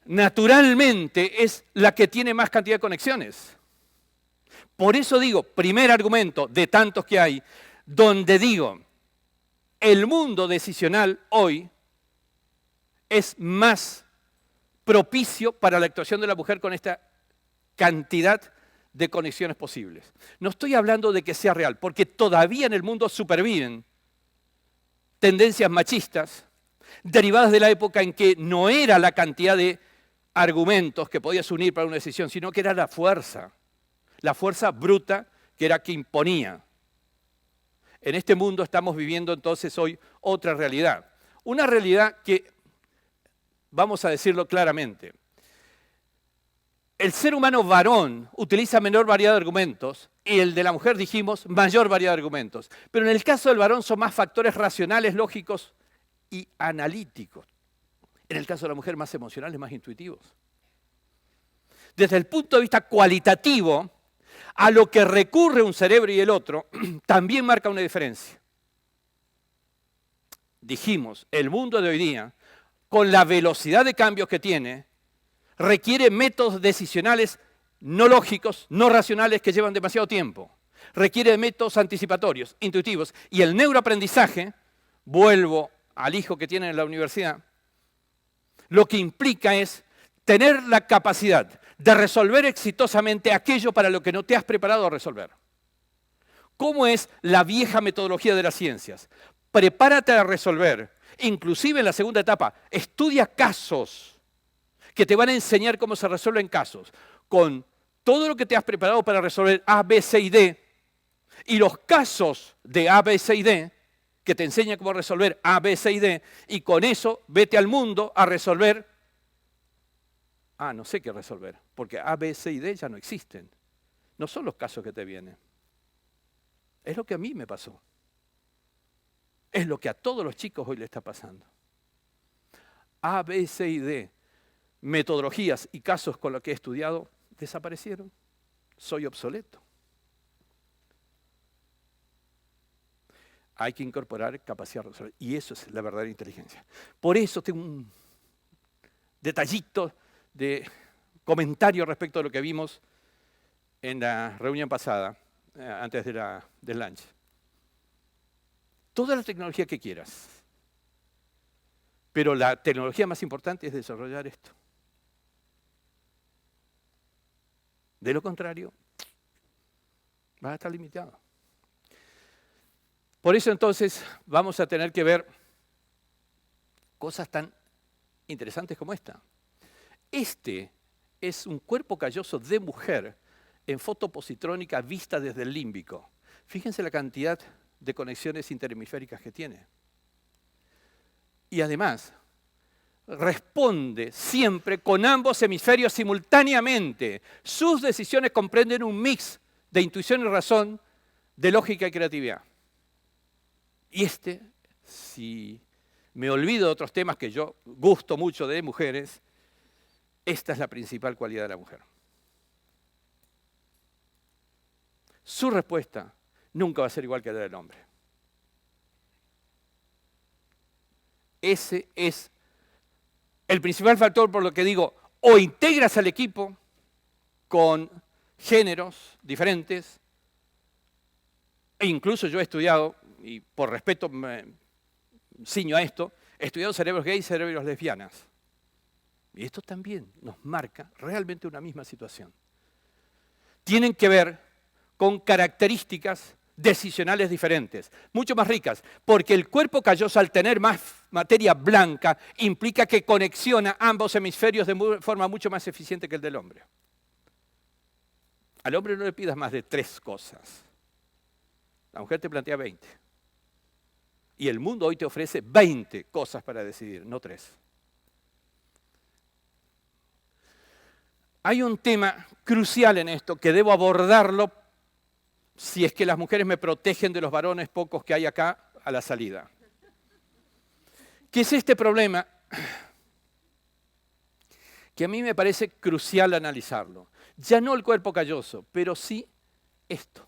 Naturalmente es la que tiene más cantidad de conexiones. Por eso digo, primer argumento de tantos que hay, donde digo, el mundo decisional hoy es más propicio para la actuación de la mujer con esta cantidad de conexiones posibles. No estoy hablando de que sea real, porque todavía en el mundo superviven tendencias machistas derivadas de la época en que no era la cantidad de argumentos que podías unir para una decisión, sino que era la fuerza bruta que era que imponía. En este mundo estamos viviendo entonces hoy otra realidad. Una realidad que, vamos a decirlo claramente, el ser humano varón utiliza menor variedad de argumentos y el de la mujer, dijimos, mayor variedad de argumentos. Pero en el caso del varón son más factores racionales, lógicos y analíticos. En el caso de la mujer, más emocionales, más intuitivos. Desde el punto de vista cualitativo, a lo que recurre un cerebro y el otro, también marca una diferencia. Dijimos, el mundo de hoy día, con la velocidad de cambios que tiene, requiere métodos decisionales no lógicos, no racionales, que llevan demasiado tiempo. Requiere métodos anticipatorios, intuitivos. Y el neuroaprendizaje, vuelvo al hijo que tiene en la universidad, lo que implica es tener la capacidad de resolver exitosamente aquello para lo que no te has preparado a resolver. ¿Cómo es la vieja metodología de las ciencias? Prepárate a resolver, inclusive en la segunda etapa, estudia casos que te van a enseñar cómo se resuelven casos, con todo lo que te has preparado para resolver A, B, C y D, y los casos de A, B, C y D, que te enseñan cómo resolver A, B, C y D, y con eso vete al mundo a resolver, no sé qué resolver, porque A, B, C y D ya no existen. No son los casos que te vienen. Es lo que a mí me pasó. Es lo que a todos los chicos hoy le está pasando. A, B, C y D, metodologías y casos con los que he estudiado, desaparecieron. Soy obsoleto. Hay que incorporar capacidad de resolver. Y eso es la verdadera inteligencia. Por eso tengo un detallito de comentario respecto a lo que vimos en la reunión pasada, antes del lunch. Toda la tecnología que quieras, pero la tecnología más importante es desarrollar esto. De lo contrario, vas a estar limitado. Por eso entonces vamos a tener que ver cosas tan interesantes como esta. Este es un cuerpo calloso de mujer en foto positrónica vista desde el límbico. Fíjense la cantidad de conexiones interhemisféricas que tiene. Y además, responde siempre con ambos hemisferios simultáneamente. Sus decisiones comprenden un mix de intuición y razón, de lógica y creatividad. Y si me olvido de otros temas que yo gusto mucho de mujeres, esta es la principal cualidad de la mujer. Su respuesta nunca va a ser igual que el del hombre. Ese es el principal factor por lo que digo, o integras al equipo con géneros diferentes, e incluso yo he estudiado, y por respeto me ciño a esto, he estudiado cerebros gays y cerebros lesbianas. Y esto también nos marca realmente una misma situación. Tienen que ver con características decisionales diferentes, mucho más ricas, porque el cuerpo calloso, al tener más materia blanca, implica que conexiona ambos hemisferios de forma mucho más eficiente que el del hombre. Al hombre no le pidas más de 3 cosas. La mujer te plantea 20. Y el mundo hoy te ofrece 20 cosas para decidir, no 3. Hay un tema crucial en esto que debo abordarlo si es que las mujeres me protegen de los varones pocos que hay acá a la salida. ¿Qué es este problema? Que a mí me parece crucial analizarlo. Ya no el cuerpo calloso, pero sí esto,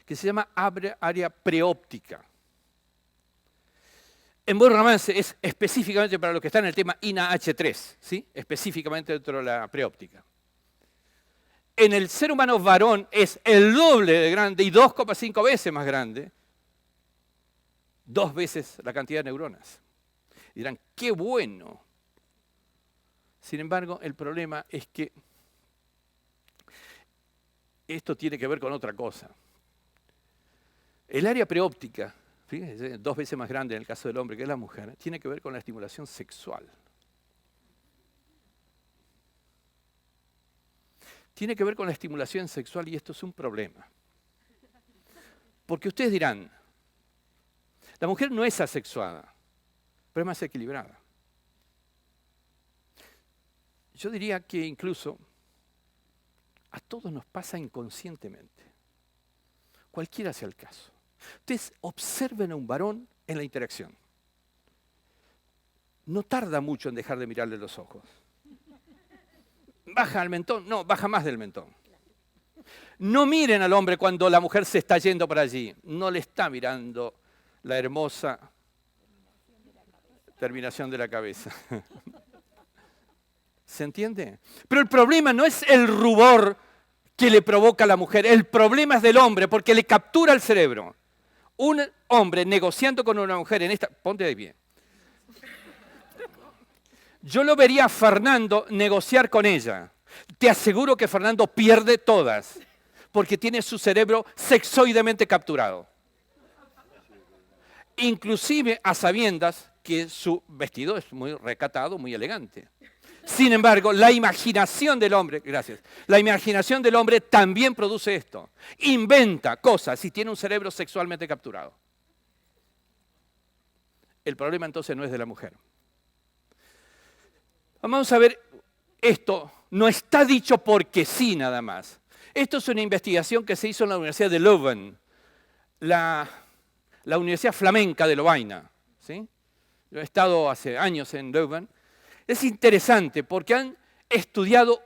que se llama área preóptica. En Buen Romance es específicamente para los que están en el tema INAH3, ¿sí? Específicamente dentro de la preóptica. En el ser humano varón es el doble de grande y 2,5 veces más grande, 2 veces la cantidad de neuronas. Y dirán, ¡qué bueno! Sin embargo, el problema es que esto tiene que ver con otra cosa. El área preóptica, fíjense, 2 veces más grande en el caso del hombre que la mujer, tiene que ver con la estimulación sexual. Tiene que ver con la estimulación sexual y esto es un problema. Porque ustedes dirán, la mujer no es asexuada, pero es más equilibrada. Yo diría que incluso a todos nos pasa inconscientemente. Cualquiera sea el caso. Ustedes observen a un varón en la interacción. No tarda mucho en dejar de mirarle los ojos. ¿Baja al mentón? No, baja más del mentón. No miren al hombre cuando la mujer se está yendo por allí. No le está mirando la hermosa terminación de la cabeza. ¿Se entiende? Pero el problema no es el rubor que le provoca a la mujer. El problema es del hombre porque le captura el cerebro. Un hombre negociando con una mujer en esta... Ponte de pie. Yo lo vería a Fernando negociar con ella. Te aseguro que Fernando pierde todas, porque tiene su cerebro sexoidemente capturado. Inclusive a sabiendas que su vestido es muy recatado, muy elegante. Sin embargo, la imaginación del hombre, gracias, la imaginación del hombre también produce esto. Inventa cosas y tiene un cerebro sexualmente capturado. El problema entonces no es de la mujer. Vamos a ver, esto no está dicho porque sí nada más. Esto es una investigación que se hizo en la Universidad de Leuven, la Universidad Flamenca de Lovaina. ¿Sí? Yo he estado hace años en Leuven. Es interesante porque han estudiado,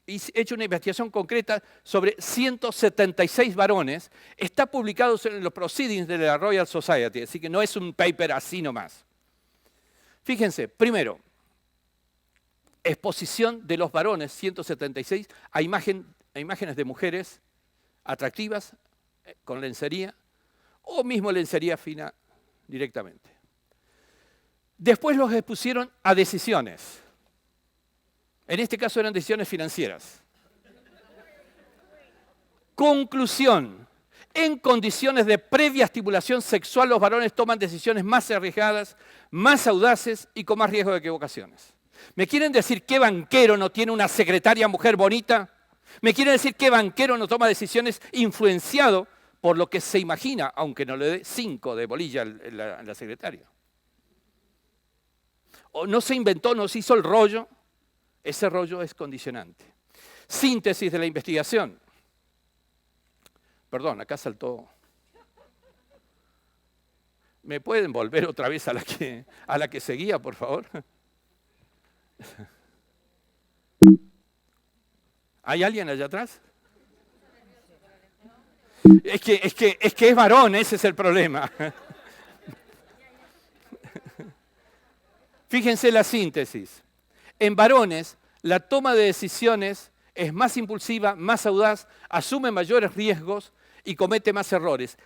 hecho una investigación concreta sobre 176 varones. Está publicado en los Proceedings de la Royal Society, así que no es un paper así nomás. Fíjense, primero, exposición de los varones, 176, a imágenes de mujeres atractivas, con lencería, o mismo lencería fina directamente. Después los expusieron a decisiones. En este caso eran decisiones financieras. Conclusión. En condiciones de previa estimulación sexual, los varones toman decisiones más arriesgadas, más audaces y con más riesgo de equivocaciones. ¿Me quieren decir qué banquero no tiene una secretaria mujer bonita? ¿Me quieren decir qué banquero no toma decisiones influenciado por lo que se imagina, aunque no le dé 5 de bolilla en la secretaria? O no se inventó, no se hizo el rollo. Ese rollo es condicionante. Síntesis de la investigación. Perdón, acá saltó. ¿Me pueden volver otra vez a la que seguía, por favor? ¿Hay alguien allá atrás? Es que es varón, ese es el problema. Fíjense la síntesis. En varones, la toma de decisiones es más impulsiva, más audaz, asume mayores riesgos y comete más errores.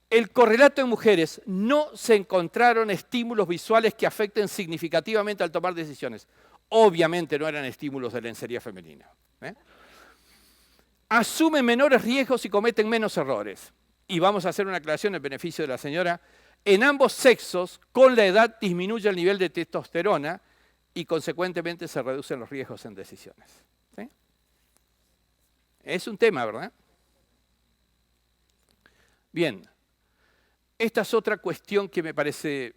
El correlato en mujeres, no se encontraron estímulos visuales que afecten significativamente al tomar decisiones. Obviamente no eran estímulos de lencería femenina. Asumen menores riesgos y cometen menos errores. Y vamos a hacer una aclaración en beneficio de la señora. En ambos sexos, con la edad disminuye el nivel de testosterona y consecuentemente se reducen los riesgos en decisiones. ¿Sí? Es un tema, ¿verdad? Bien, esta es otra cuestión que me parece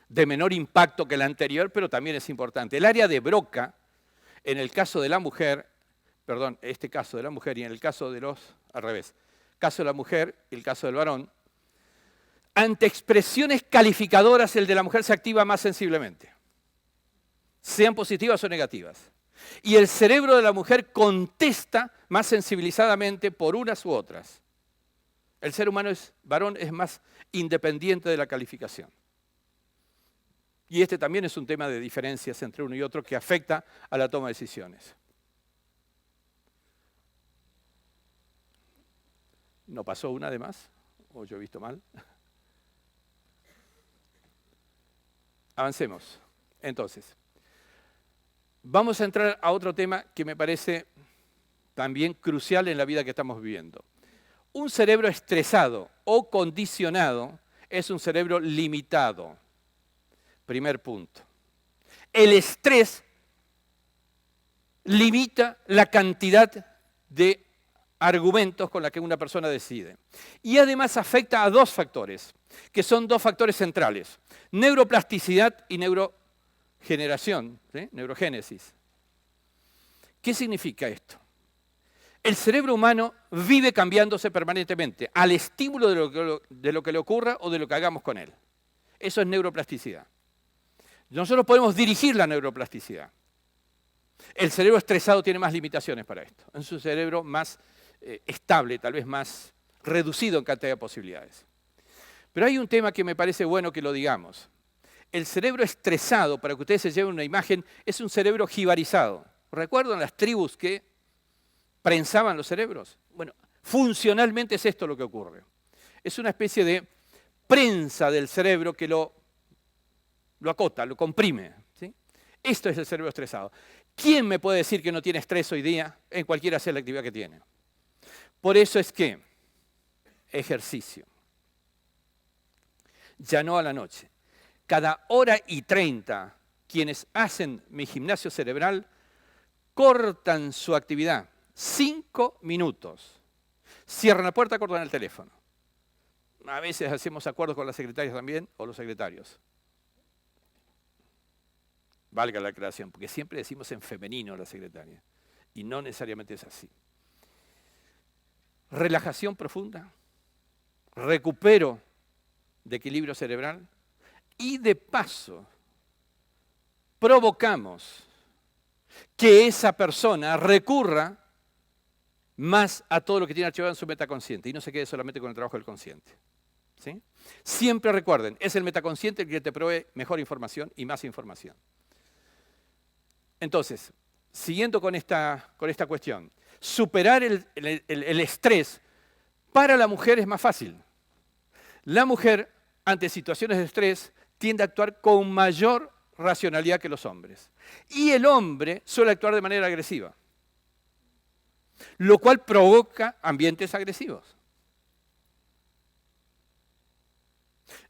de menor impacto que la anterior, pero también es importante. El área de Broca, en el caso de la mujer, perdón, este caso de la mujer y en el caso de los, al revés, caso de la mujer y el caso del varón, ante expresiones calificadoras el de la mujer se activa más sensiblemente, sean positivas o negativas. Y el cerebro de la mujer contesta más sensibilizadamente por unas u otras. El ser humano varón es más independiente de la calificación. Y este también es un tema de diferencias entre uno y otro que afecta a la toma de decisiones. ¿No pasó una de más? ¿O yo he visto mal? Avancemos. Entonces, vamos a entrar a otro tema que me parece también crucial en la vida que estamos viviendo. Un cerebro estresado o condicionado es un cerebro limitado. Primer punto. El estrés limita la cantidad de argumentos con la que una persona decide. Y además afecta a dos factores, que son dos factores centrales: neuroplasticidad y neurogeneración, ¿sí? Neurogénesis. ¿Qué significa esto? El cerebro humano vive cambiándose permanentemente al estímulo de lo que le ocurra o de lo que hagamos con él. Eso es neuroplasticidad. Nosotros podemos dirigir la neuroplasticidad. El cerebro estresado tiene más limitaciones para esto. Es un cerebro más estable, tal vez más reducido en cantidad de posibilidades. Pero hay un tema que me parece bueno que lo digamos. El cerebro estresado, para que ustedes se lleven una imagen, es un cerebro jibarizado. ¿Recuerdan las tribus que prensaban los cerebros? Bueno, funcionalmente es esto lo que ocurre. Es una especie de prensa del cerebro que lo acota, lo comprime. ¿Sí? Esto es el cerebro estresado. ¿Quién me puede decir que no tiene estrés hoy día en cualquiera sea la actividad que tiene? Por eso es que ejercicio. Ya no a la noche. Cada hora y 30, quienes hacen mi gimnasio cerebral cortan su actividad. 5 minutos. Cierran la puerta, cortan el teléfono. A veces hacemos acuerdos con las secretarias también, o los secretarios. Valga la aclaración, porque siempre decimos en femenino la secretaria, y no necesariamente es así. Relajación profunda, recupero de equilibrio cerebral, y de paso provocamos que esa persona recurra más a todo lo que tiene archivado en su metaconsciente y no se quede solamente con el trabajo del consciente. ¿Sí? Siempre recuerden, es el metaconsciente el que te provee mejor información y más información. Entonces, siguiendo con esta cuestión, superar el estrés para la mujer es más fácil. La mujer, ante situaciones de estrés, tiende a actuar con mayor racionalidad que los hombres. Y el hombre suele actuar de manera agresiva, lo cual provoca ambientes agresivos.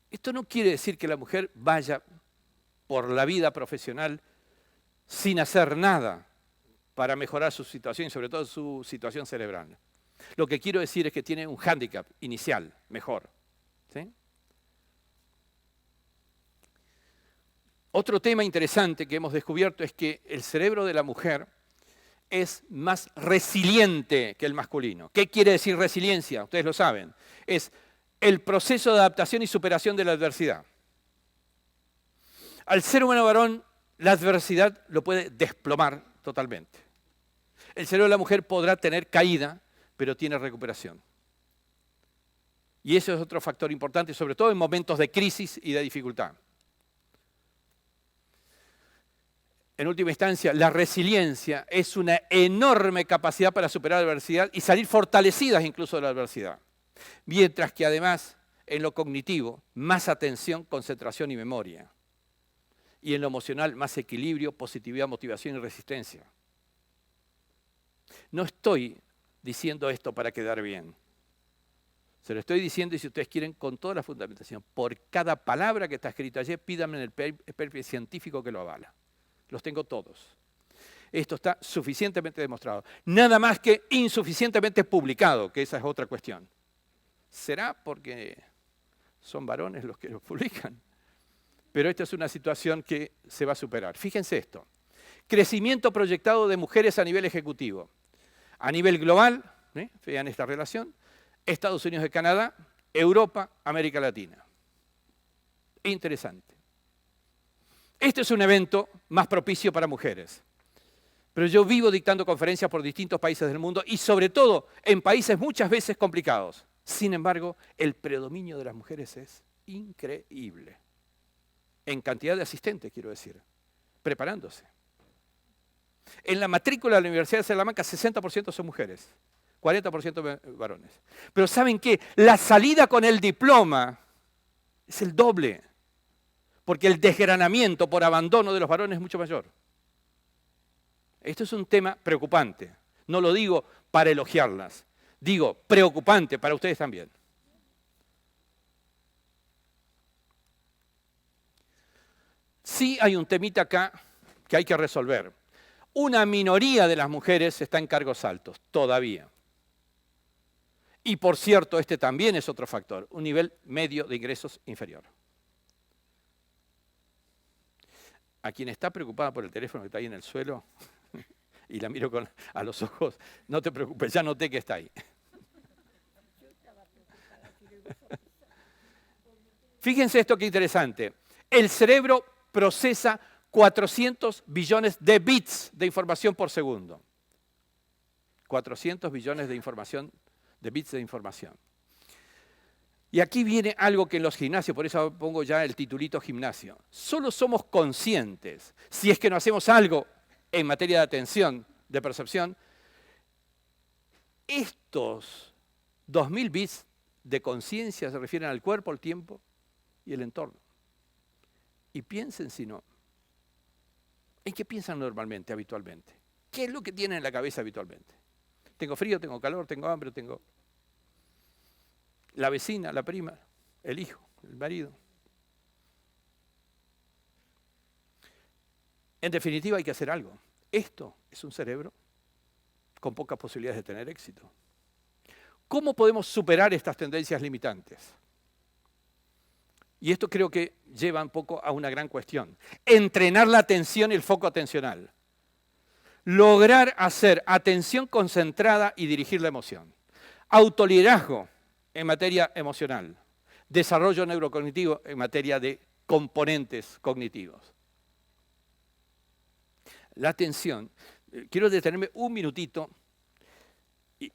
Esto no quiere decir que la mujer vaya por la vida profesional sin hacer nada para mejorar su situación y sobre todo su situación cerebral. Lo que quiero decir es que tiene un hándicap inicial mejor. ¿Sí? Otro tema interesante que hemos descubierto es que el cerebro de la mujer es más resiliente que el masculino. ¿Qué quiere decir resiliencia? Ustedes lo saben. Es el proceso de adaptación y superación de la adversidad. Al ser humano varón, la adversidad lo puede desplomar totalmente. El cerebro de la mujer podrá tener caída, pero tiene recuperación. Y eso es otro factor importante, sobre todo en momentos de crisis y de dificultad. En última instancia, la resiliencia es una enorme capacidad para superar la adversidad y salir fortalecidas incluso de la adversidad. Mientras que además, en lo cognitivo, más atención, concentración y memoria. Y en lo emocional, más equilibrio, positividad, motivación y resistencia. No estoy diciendo esto para quedar bien. Se lo estoy diciendo, y si ustedes quieren, con toda la fundamentación. Por cada palabra que está escrita allí, pídanme en el paper científico que lo avala. Los tengo todos. Esto está suficientemente demostrado. Nada más que insuficientemente publicado, que esa es otra cuestión. ¿Será porque son varones los que lo publican? Pero esta es una situación que se va a superar. Fíjense esto. Crecimiento proyectado de mujeres a nivel ejecutivo. A nivel global, vean esta relación, Estados Unidos y Canadá, Europa, América Latina. Interesante. Este es un evento más propicio para mujeres. Pero yo vivo dictando conferencias por distintos países del mundo y sobre todo en países muchas veces complicados. Sin embargo, el predominio de las mujeres es increíble. En cantidad de asistentes, quiero decir, preparándose. En la matrícula de la Universidad de Salamanca, 60% son mujeres, 40% varones. Pero ¿saben qué? La salida con el diploma es el doble, porque el desgranamiento por abandono de los varones es mucho mayor. Esto es un tema preocupante. No lo digo para elogiarlas, digo preocupante para ustedes también. Sí hay un temita acá que hay que resolver. Una minoría de las mujeres está en cargos altos, todavía. Y por cierto, este también es otro factor, un nivel medio de ingresos inferior. A quien está preocupada por el teléfono que está ahí en el suelo, y la miro a los ojos, no te preocupes, ya noté que está ahí. Fíjense esto que interesante. El cerebro procesa 400 billones de bits de información por segundo. 400 billones de bits de información. Y aquí viene algo que en los gimnasios, por eso pongo ya el titulito gimnasio. Solo somos conscientes, si es que no hacemos algo en materia de atención, de percepción, estos 2000 bits de conciencia se refieren al cuerpo, al tiempo y el entorno. Y piensen si no. ¿En qué piensan normalmente, habitualmente? ¿Qué es lo que tienen en la cabeza habitualmente? Tengo frío, tengo calor, tengo hambre, tengo la vecina, la prima, el hijo, el marido. En definitiva, hay que hacer algo. Esto es un cerebro con pocas posibilidades de tener éxito. ¿Cómo podemos superar estas tendencias limitantes? Y esto creo que lleva un poco a una gran cuestión. Entrenar la atención y el foco atencional. Lograr hacer atención concentrada y dirigir la emoción. Autoliderazgo en materia emocional. Desarrollo neurocognitivo en materia de componentes cognitivos. La atención. Quiero detenerme un minutito y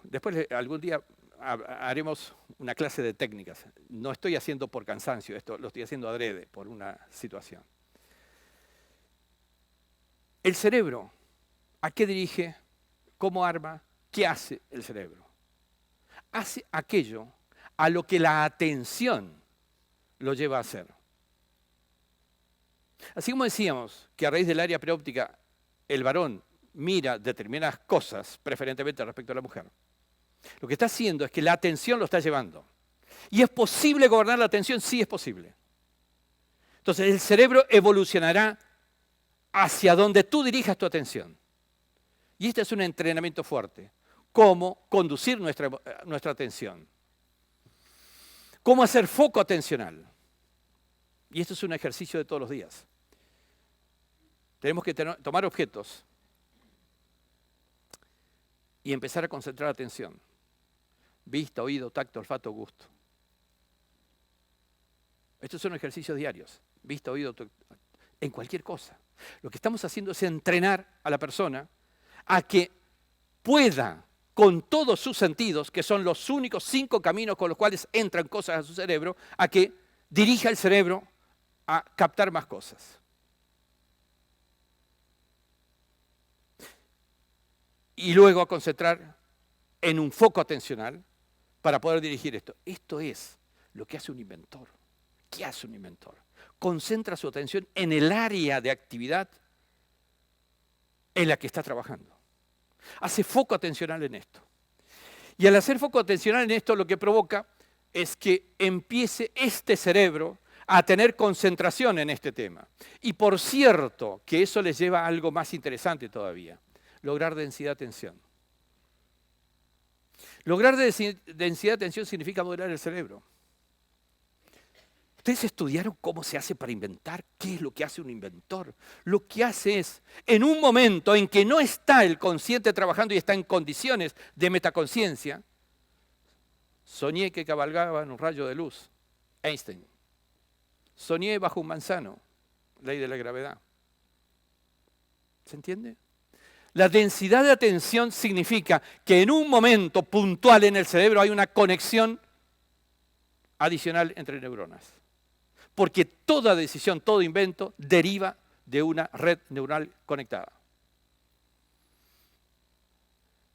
después algún día haremos una clase de técnicas. No estoy haciendo por cansancio esto, lo estoy haciendo adrede por una situación. El cerebro, ¿a qué dirige? ¿Cómo arma? ¿Qué hace el cerebro? Hace aquello a lo que la atención lo lleva a hacer. Así como decíamos que a raíz del área preóptica el varón mira determinadas cosas, preferentemente respecto a la mujer, lo que está haciendo es que la atención lo está llevando. ¿Y es posible gobernar la atención? Sí, es posible. Entonces el cerebro evolucionará hacia donde tú dirijas tu atención. Y este es un entrenamiento fuerte. Cómo conducir nuestra atención. Cómo hacer foco atencional. Y esto es un ejercicio de todos los días. Tenemos que tomar objetos y empezar a concentrar atención. Vista, oído, tacto, olfato, gusto. Estos son ejercicios diarios. Vista, oído, en cualquier cosa. Lo que estamos haciendo es entrenar a la persona a que pueda con todos sus sentidos, que son los únicos 5 caminos con los cuales entran cosas a su cerebro, a que dirija el cerebro a captar más cosas. Y luego a concentrar en un foco atencional para poder dirigir esto. Esto es lo que hace un inventor. ¿Qué hace un inventor? Concentra su atención en el área de actividad en la que está trabajando. Hace foco atencional en esto. Y al hacer foco atencional en esto, lo que provoca es que empiece este cerebro a tener concentración en este tema. Y por cierto, que eso les lleva a algo más interesante todavía. Lograr densidad de atención. Lograr densidad de atención significa modelar el cerebro. ¿Ustedes estudiaron cómo se hace para inventar? ¿Qué es lo que hace un inventor? Lo que hace es, en un momento en que no está el consciente trabajando y está en condiciones de metaconciencia, soñé que cabalgaba en un rayo de luz, Einstein. Soñé bajo un manzano, ley de la gravedad. ¿Se entiende? La densidad de atención significa que en un momento puntual en el cerebro hay una conexión adicional entre neuronas. Porque toda decisión, todo invento deriva de una red neural conectada.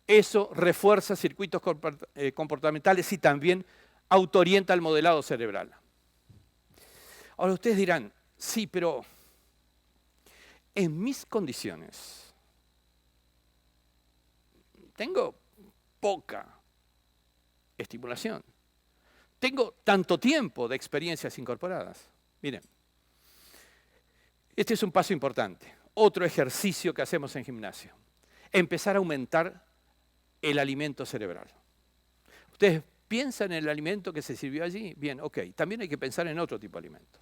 Eso refuerza circuitos comportamentales y también autoorienta el modelado cerebral. Ahora ustedes dirán, sí, pero en mis condiciones tengo poca estimulación. Tengo tanto tiempo de experiencias incorporadas. Miren, este es un paso importante. Otro ejercicio que hacemos en gimnasio. Empezar a aumentar el alimento cerebral. ¿Ustedes piensan en el alimento que se sirvió allí? Bien, ok. También hay que pensar en otro tipo de alimento.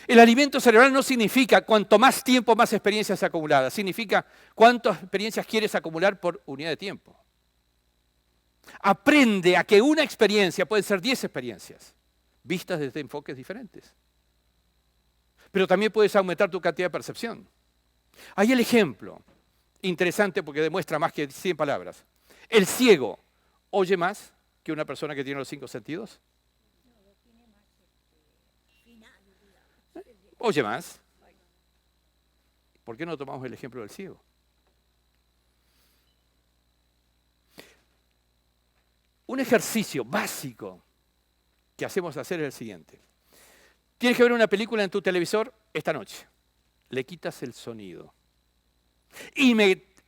El alimento cerebral no significa cuanto más tiempo, más experiencias acumuladas. Significa cuántas experiencias quieres acumular por unidad de tiempo. Aprende a que una experiencia puede ser 10 experiencias, vistas desde enfoques diferentes. Pero también puedes aumentar tu cantidad de percepción. Hay el ejemplo, interesante porque demuestra más que 100 palabras. ¿El ciego oye más que una persona que tiene los 5 sentidos? Oye más. ¿Por qué no tomamos el ejemplo del ciego? Un ejercicio básico que hacemos hacer es el siguiente. Tienes que ver una película en tu televisor esta noche. Le quitas el sonido. Y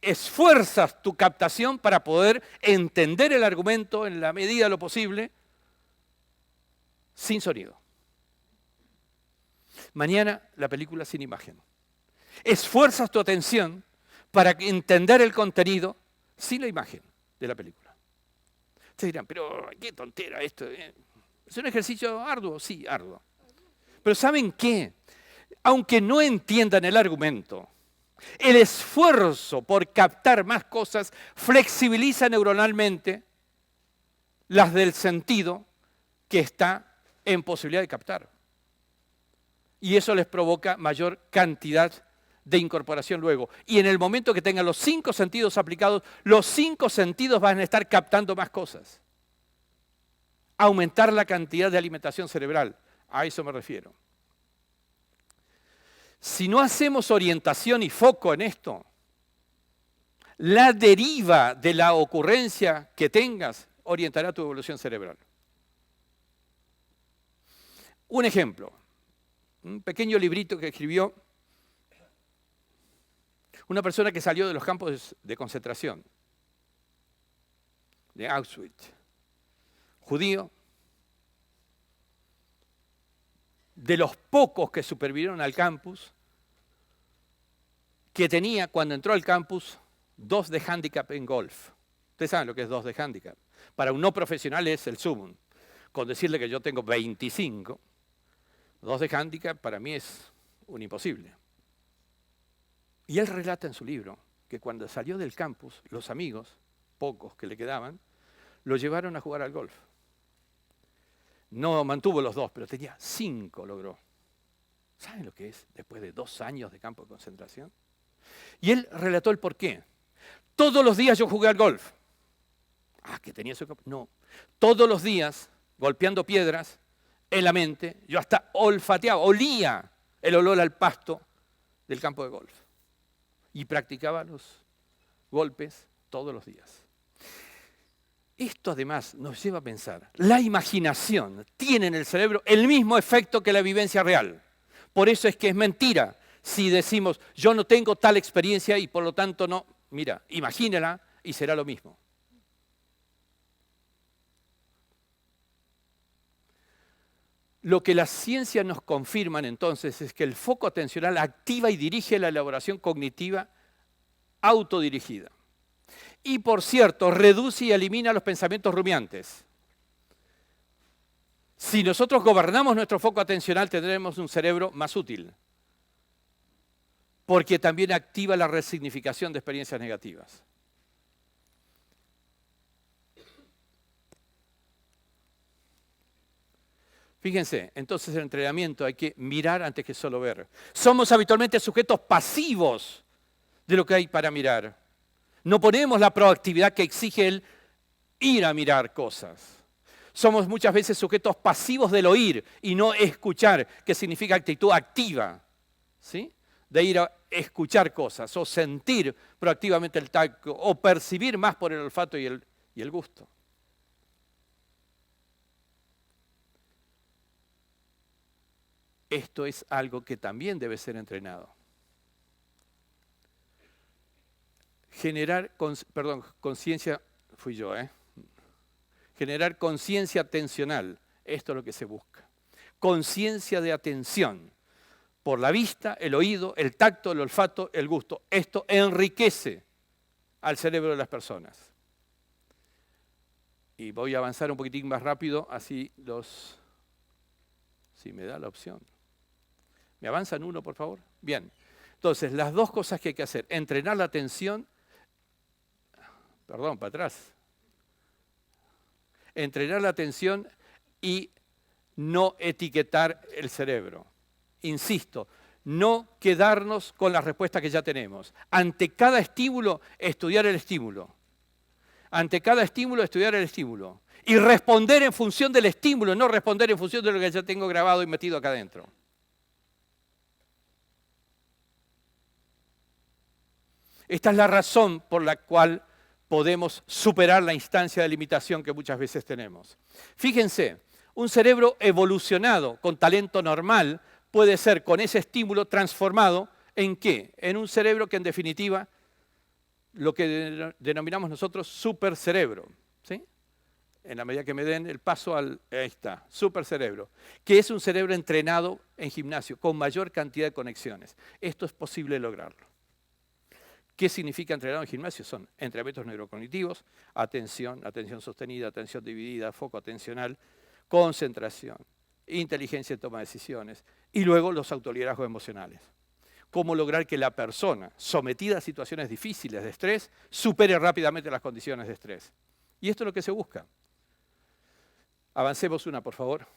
esfuerzas tu captación para poder entender el argumento en la medida de lo posible sin sonido. Mañana la película sin imagen. Esfuerzas tu atención para entender el contenido sin la imagen de la película. Ustedes dirán, pero qué tontera esto. ¿Es un ejercicio arduo? Sí, arduo. Pero ¿saben qué? Aunque no entiendan el argumento, el esfuerzo por captar más cosas flexibiliza neuronalmente las del sentido que está en posibilidad de captar. Y eso les provoca mayor cantidad de incorporación luego. Y en el momento que tengan los 5 sentidos aplicados, los 5 sentidos van a estar captando más cosas. Aumentar la cantidad de alimentación cerebral. A eso me refiero. Si no hacemos orientación y foco en esto, la deriva de la ocurrencia que tengas orientará tu evolución cerebral. Un ejemplo. Un pequeño librito que escribió una persona que salió de los campos de concentración, de Auschwitz, judío, de los pocos que supervivieron al campus, que tenía cuando entró al campus 2 de handicap en golf. Ustedes saben lo que es 2 de handicap. Para un no profesional es el sumum. Con decirle que yo tengo 25, 2 de handicap para mí es un imposible. Y él relata en su libro que cuando salió del campus, los amigos, pocos que le quedaban, lo llevaron a jugar al golf. No mantuvo los 2, pero tenía 5, logró. ¿Saben lo que es después de 2 años de campo de concentración? Y él relató el porqué. Todos los días yo jugué al golf. Que tenía eso. No. Todos los días, golpeando piedras en la mente, yo hasta olfateaba, olía el olor al pasto del campo de golf. Y practicaba los golpes todos los días. Esto además nos lleva a pensar, la imaginación tiene en el cerebro el mismo efecto que la vivencia real. Por eso es que es mentira si decimos, yo no tengo tal experiencia y por lo tanto no. Mira, imagínela y será lo mismo. Lo que las ciencias nos confirman entonces es que el foco atencional activa y dirige la elaboración cognitiva autodirigida. Y por cierto, reduce y elimina los pensamientos rumiantes. Si nosotros gobernamos nuestro foco atencional, tendremos un cerebro más útil, porque también activa la resignificación de experiencias negativas. Fíjense, entonces el entrenamiento hay que mirar antes que solo ver. Somos habitualmente sujetos pasivos de lo que hay para mirar. No ponemos la proactividad que exige el ir a mirar cosas. Somos muchas veces sujetos pasivos del oír y no escuchar, que significa actitud activa, ¿sí? De ir a escuchar cosas o sentir proactivamente el tacto o percibir más por el olfato y el gusto. Esto es algo que también debe ser entrenado. Generar conciencia, fui yo, Generar conciencia atencional, esto es lo que se busca. Conciencia de atención por la vista, el oído, el tacto, el olfato, el gusto. Esto enriquece al cerebro de las personas. Y voy a avanzar un poquitín más rápido, así si me da la opción. ¿Me avanzan uno, por favor? Bien. Entonces, las dos cosas que hay que hacer. Entrenar la atención. Perdón, para atrás. Entrenar la atención y no etiquetar el cerebro. Insisto, no quedarnos con la respuesta que ya tenemos. Ante cada estímulo, estudiar el estímulo. Ante cada estímulo, estudiar el estímulo. Y responder en función del estímulo, no responder en función de lo que ya tengo grabado y metido acá adentro. Esta es la razón por la cual podemos superar la instancia de limitación que muchas veces tenemos. Fíjense, un cerebro evolucionado con talento normal puede ser con ese estímulo transformado ¿en qué? En un cerebro que en definitiva lo que denominamos nosotros supercerebro, ¿sí? En la medida que me den el paso ahí está, supercerebro, que es un cerebro entrenado en gimnasio con mayor cantidad de conexiones. Esto es posible lograrlo. ¿Qué significa entrenado en gimnasio? Son entrenamientos neurocognitivos, atención sostenida, atención dividida, foco atencional, concentración, inteligencia en toma de decisiones y luego los autoliderazgos emocionales. Cómo lograr que la persona sometida a situaciones difíciles de estrés supere rápidamente las condiciones de estrés. Y esto es lo que se busca. Avancemos una, por favor.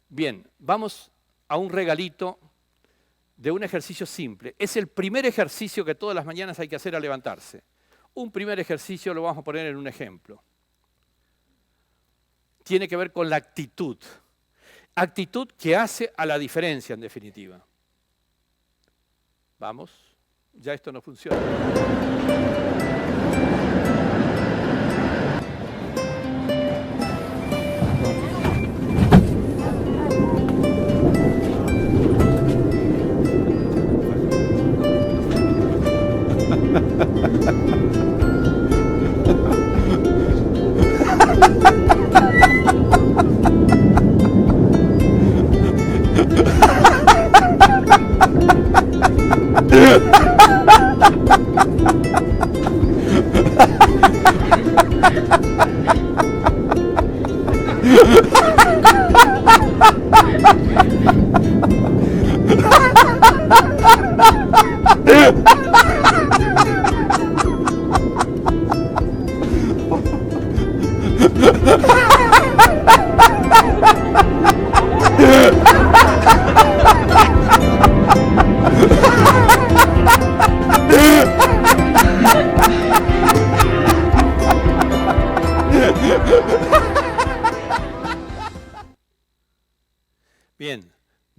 Bien, vamos a un regalito de un ejercicio simple. Es el primer ejercicio que todas las mañanas hay que hacer al levantarse. Un primer ejercicio lo vamos a poner en un ejemplo. Tiene que ver con la actitud. Actitud que hace a la diferencia, en definitiva. Vamos, ya esto no funciona.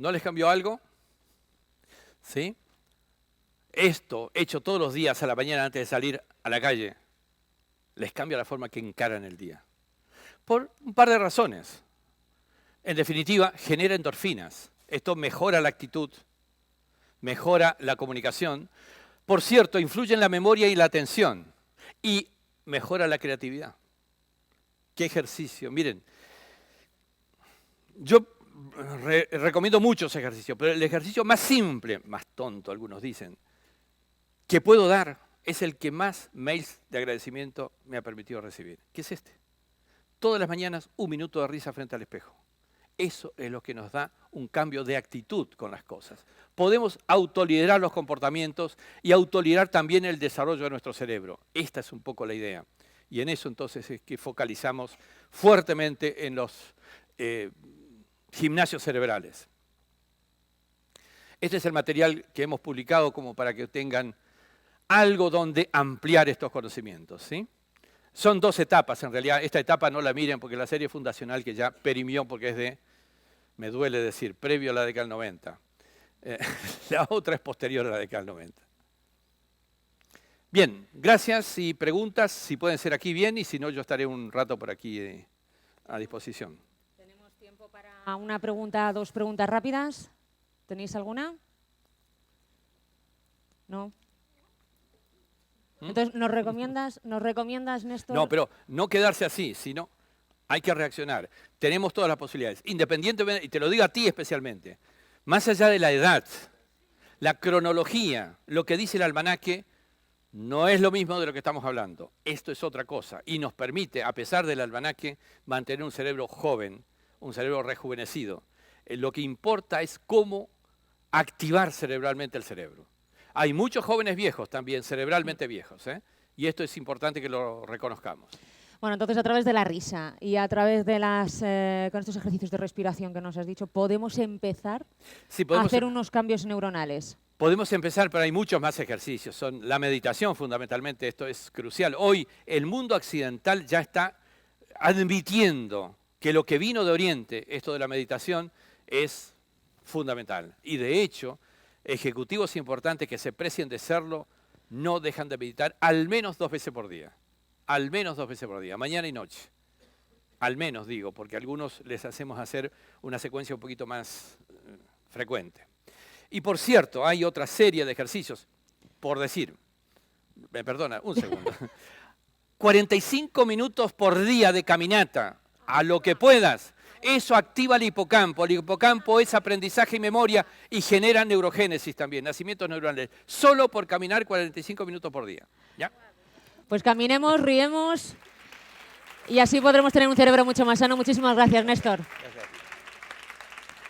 ¿No les cambió algo? ¿Sí? Esto, hecho todos los días a la mañana antes de salir a la calle, les cambia la forma que encaran el día. Por un par de razones. En definitiva, genera endorfinas. Esto mejora la actitud, mejora la comunicación. Por cierto, influye en la memoria y la atención. Y mejora la creatividad. ¿Qué ejercicio? Miren, yo recomiendo muchos ejercicios, pero el ejercicio más simple, más tonto algunos dicen, que puedo dar es el que más mails de agradecimiento me ha permitido recibir. ¿Qué es este? Todas las mañanas 1 minuto de risa frente al espejo. Eso es lo que nos da un cambio de actitud con las cosas. Podemos autoliderar los comportamientos y autoliderar también el desarrollo de nuestro cerebro. Esta es un poco la idea. Y en eso entonces es que focalizamos fuertemente en los gimnasios cerebrales. Este es el material que hemos publicado como para que tengan algo donde ampliar estos conocimientos, ¿sí? Son 2 etapas, en realidad. Esta etapa no la miren porque la serie fundacional que ya perimió porque es de, me duele decir, previo a la década del 90. La otra es posterior a la década del 90. Bien, gracias y preguntas, si pueden ser aquí bien y si no yo estaré un rato por aquí a disposición. Tenemos tiempo para una pregunta, 2 preguntas rápidas. ¿Tenéis alguna? ¿No? Entonces, ¿nos recomiendas, Néstor? No, pero no quedarse así, sino hay que reaccionar. Tenemos todas las posibilidades, independientemente, y te lo digo a ti especialmente, más allá de la edad, la cronología, lo que dice el almanaque, no es lo mismo de lo que estamos hablando. Esto es otra cosa y nos permite, a pesar del almanaque, mantener un cerebro joven, un cerebro rejuvenecido. Lo que importa es cómo activar cerebralmente el cerebro. Hay muchos jóvenes viejos también, cerebralmente viejos, ¿eh? Y esto es importante que lo reconozcamos. Bueno, entonces a través de la risa y a través de con estos ejercicios de respiración que nos has dicho, ¿podemos empezar a hacer unos cambios neuronales? Podemos empezar, pero hay muchos más ejercicios. Son la meditación fundamentalmente, esto es crucial. Hoy el mundo occidental ya está admitiendo que lo que vino de Oriente, esto de la meditación, es fundamental. Y de hecho, ejecutivos importantes que se precien de serlo no dejan de meditar al menos 2 veces por día. Al menos 2 veces por día, mañana y noche. Al menos digo, porque a algunos les hacemos hacer una secuencia un poquito más frecuente. Y por cierto, hay otra serie de ejercicios, por decir, me perdona, un segundo, 45 minutos por día de caminata, a lo que puedas. Eso activa el hipocampo. El hipocampo es aprendizaje y memoria y genera neurogénesis también, nacimientos neuronales, solo por caminar 45 minutos por día. ¿Ya? Pues caminemos, riemos y así podremos tener un cerebro mucho más sano. Muchísimas gracias, Néstor.